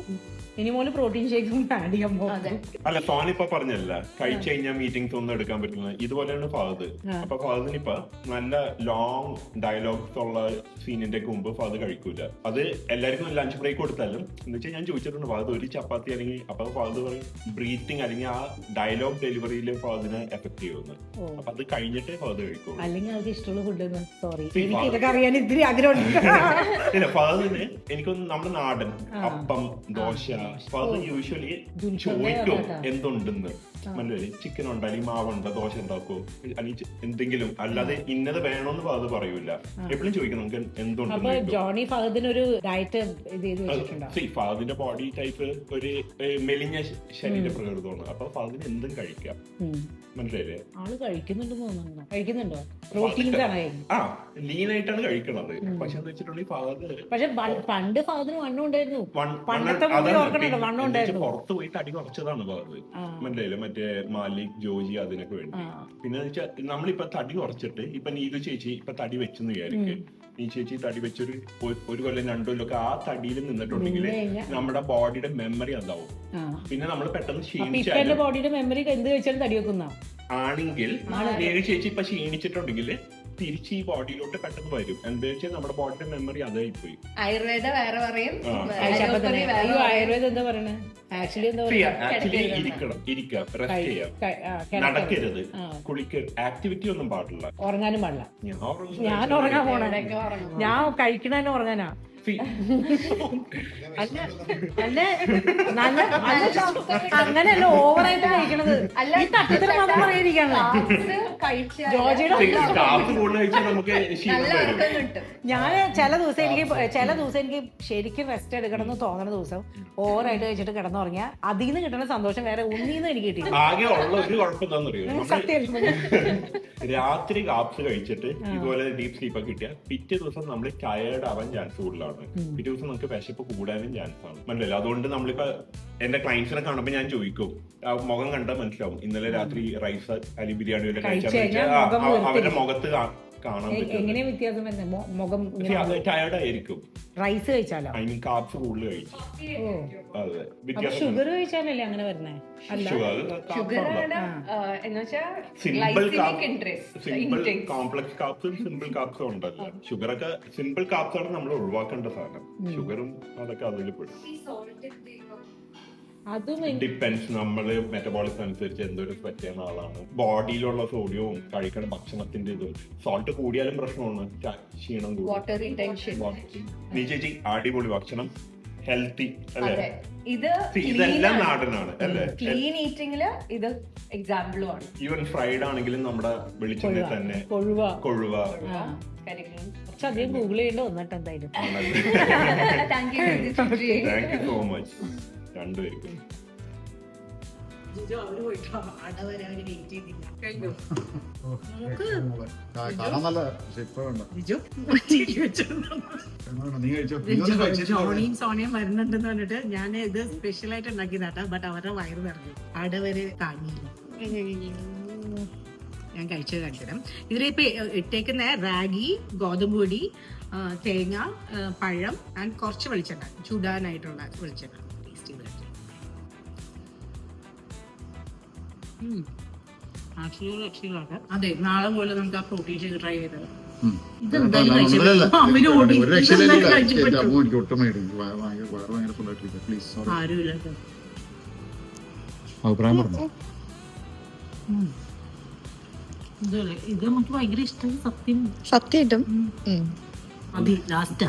ഇനി മോള് പ്രോട്ടീൻ ഷേക്കും ആഡ് ചെയ്യാൻ പോകും. അല്ല സോന ഇപ്പൊ പറഞ്ഞല്ല കഴിച്ചു കഴിഞ്ഞാൽ മീറ്റിംഗ്സ് ഒന്നും എടുക്കാൻ പറ്റില്ല, ഇതുപോലെയാണ് ഫഹദ്. അപ്പൊ ഫഹദിനിപ്പ നല്ല ലോങ് ഡയലോഗ്സ് ഉള്ള സീനിന്റെ മുമ്പ് ഫഹദ് കഴിക്കൂല. അത് എല്ലാവർക്കും ലഞ്ച് ബ്രേക്ക് കൊടുത്താലും എന്ന് വെച്ചാൽ ഞാൻ ചോദിച്ചിട്ടുണ്ട് ഫഹദ് ഒരു ചപ്പാത്തി അല്ലെങ്കിൽ അപ്പൊ ഫഹദ് പറയും ബ്രീത്തിങ് അല്ലെങ്കിൽ ആ ഡയലോഗ് ഡെലിവറിയിൽ ഫഹദിനെ എഫക്ട് ചെയ്യുമെന്ന്. അപ്പൊ അത് കഴിഞ്ഞിട്ടേ ഫഹദ് കഴിക്കുള്ളൂ. അല്ലെങ്കിൽ അവർക്ക് ഇഷ്ടമുള്ള ഫുഡ്. സോറി എനിക്ക് ഇതൊക്കെ അറിയാൻ ഇത്തിരി ആഗ്രഹമുണ്ട്. ഇല്ല ഫഹദിന് എനിക്കൊന്ന് നമ്മുടെ നാടൻ അപ്പം ദോശ ഫഹദ് യൂഷ്വലി ചോദിക്കും എന്തുണ്ടെന്ന്, മനസ്സിലായി ചിക്കൻ ഉണ്ടോ അല്ലെങ്കിൽ മാവുണ്ടോ ദോശ ഉണ്ടാക്കുമോ അല്ലെങ്കിൽ എന്തെങ്കിലും, അല്ലാതെ ഇന്നത് വേണമെന്ന് ഫഹദ് പറയൂല. എപ്പോഴും ചോദിക്കും നമുക്ക് എന്തുണ്ടെന്ന്. ജോണി ഫഹദിനൊരു ഡയറ്റ് ഫഹദിന്റെ ബോഡി ടൈപ്പ് ഒരു മെലിഞ്ഞ ശരീര പ്രകൃതമാണ്. അപ്പൊ ഫഹദിന് എന്തും കഴിക്കാം, മനസ്സിലായില്ലേ? ആള് കഴിക്കുന്നുണ്ടോ? പ്രോട്ടീൻസ് ആണ് ലീൻ ആയിട്ടാണ് കഴിക്കണത്. പക്ഷെ എന്താ വെച്ചിട്ടുണ്ടെങ്കിൽ ഫഹദ് പക്ഷെ പണ്ട് ഫഹദിന് വണ്ണം ഉണ്ടായിരുന്നു. പുറത്ത് പോയി തടി കുറച്ചതാണ് ഫഹദ്, മനസ്സിലായില്ലേ? മറ്റേ മാലിക് ജോജി അതിനൊക്കെ വേണ്ടി. പിന്നെ വെച്ചാൽ നമ്മളിപ്പൊ തടി കുറച്ചിട്ട് ഇപ്പൊ നീതു ചേച്ചി ഇപ്പൊ തടി വെച്ചെന്ന് വിചാരിക്ക്, ഈ ചേച്ചി തടി വെച്ചൊരു 1 കൊല്ലം 2 കൊല്ലം ഒക്കെ ആ തടിയിൽ നിന്നിട്ടുണ്ടെങ്കിൽ നമ്മുടെ ബോഡിയുടെ മെമ്മറി അതാവും. പിന്നെ നമ്മൾ പെട്ടെന്ന് ക്ഷീണിച്ചാൽ ബോഡിയുടെ മെമ്മറി എന്ത് വെച്ചാലും തടി വെക്കുന്ന ആണെങ്കിൽ നീതു ചേച്ചി ഇപ്പൊ ക്ഷീണിച്ചിട്ടുണ്ടെങ്കിൽ തിരിച്ച് ഈ ബോഡിയിലോട്ട് പെട്ടെന്ന് വരും. എന്താ വെച്ചാൽ നമ്മുടെ ബോഡിയുടെ മെമ്മറി അതായി പോയി. ആയുർവേദം വേറെ പറയും, ആയുർവേദം എന്താ പറയണേ? ആക്ച്വലി ഇരിക്കാം, റെസ്റ്റ് ചെയ്യാം, നടക്കരുത്, കുളിക്കരുത്, ആക്ടിവിറ്റി ഒന്നും പാടില്ല, ഉറങ്ങാനും പാടില്ല. ഞാൻ ഉറങ്ങാൻ പോണേ, ഞാൻ കഴിക്കണ ഉറങ്ങാനാ. അങ്ങനെയല്ല ഓവറായിട്ട് കഴിക്കണത്. ഞാൻ ചില ദിവസം എനിക്ക് ശരിക്കും റെസ്റ്റ് എടുക്കണം എന്ന് തോന്നുന്ന ദിവസം ഓവറായിട്ട് കഴിച്ചിട്ട് കിടന്നുറങ്ങിയാൽ അതിൽ നിന്ന് കിട്ടുന്ന സന്തോഷം വേറെ ഒന്നിന്ന് എനിക്ക് കിട്ടി. ആകെ ഉള്ള ഒരു കുഴപ്പം രാത്രി കാപ്സ് കഴിച്ചിട്ട് ഇതുപോലെ ഡീപ് സ്ലീപ്പ് ഒക്കെ കിട്ടിയാൽ പിറ്റേ ദിവസം നമ്മൾ ടയേർഡ് ആവാൻ ചാൻസ് കൂടുതലാണ്. പിറ്റേ ദിവസം നമുക്ക് വിശപ്പ് കൂടാനും ചാൻസ് ആണ്, മനസ്സിലായില്ല? അതുകൊണ്ട് നമ്മളിപ്പോ എന്റെ ക്ലയൻസിനെ കാണുമ്പോൾ ഞാൻ ചോദിക്കും, മുഖം കണ്ടാൽ മനസ്സിലാവും ഇന്നലെ രാത്രി റൈസ് അല്ലെങ്കിൽ ബിരിയാണി അവരുടെ മുഖത്ത് കാണാൻ പറ്റും. ടയേർഡ് ആയിരിക്കും റൈസ് കഴിച്ചാലോ, ഐ മീൻ കാപ്സ് കൂടുതൽ കഴിച്ചു. അതെ, ഷുഗർ കഴിച്ചാലല്ലേ അങ്ങനെ വരുന്നേ? സിമ്പിൾ കോംപ്ലക്സ് കാപ്സും സിമ്പിൾ കാപ്സും ഉണ്ടല്ലോ. ഷുഗർ ഒക്കെ സിമ്പിൾ കാപ്സ് ആണ് നമ്മൾ ഒഴിവാക്കേണ്ട സാധനം. ഷുഗറും അതൊക്കെ അതിൽ പെടും. ഡിപ്പെൻസ് നമ്മള് മെറ്റബോളിസം അനുസരിച്ച് എന്തൊരു പറ്റുന്ന ആളാണ്, ബോഡിയിലുള്ള സോഡിയവും കഴിക്കണ ഭക്ഷണത്തിന്റെ ഇതും. സോൾട്ട് കൂടിയാലും പ്രശ്നമാണ്, ക്ഷീണം കൂടും. നീ ചേച്ചി അടിപൊളി ഭക്ഷണം, ഹെൽത്തി അല്ലേ? ഇതെല്ലാം നാടനാണ് അല്ലേ? ക്ലീൻ ഈറ്റിംഗില് ഇത് എക്സാമ്പിളും ആണ്. ഈവൻ ഫ്രൈഡ് ആണെങ്കിലും നമ്മുടെ വെളിച്ചെണ്ണയിൽ തന്നെ കൊഴുവ അധികം ഗൂഗിൾ ചെയ്യേണ്ട വന്നിട്ട് എന്തായാലും. താങ്ക് യു സോ മച്ച് രണ്ടുപേർക്കും. ജോണിയും സോണിയും വരുന്നുണ്ടെന്ന് പറഞ്ഞിട്ട് ഞാൻ ഇത് സ്പെഷ്യലായിട്ട് ഉണ്ടാക്കിയതാട്ടാ. ബട്ട് അവരുടെ വയറ് നിറഞ്ഞു, അടവരെ താങ്ങിയില്ല. ഞാൻ കഴിച്ചത് കാണിച്ചുതരാം. ഇതിലിപ്പോ ഇട്ടേക്കുന്ന റാഗി, ഗോതമ്പ് പൊടി, തേങ്ങ, പഴം ആൻഡ് കുറച്ച് വെളിച്ചെണ്ണ, ചൂടാനായിട്ടുള്ള വെളിച്ചെണ്ണ. ടേസ്റ്റ് ചെയ്ത് അതെ, നാളെ പോലെ നമുക്ക് ആ പ്രോട്ടീൻ ഷേക്ക് ട്രൈ ചെയ്തത്. ഇത് നമുക്ക് ഭയങ്കര ഇഷ്ടം. സത്യമായിട്ടും മതി ലാസ്റ്റ്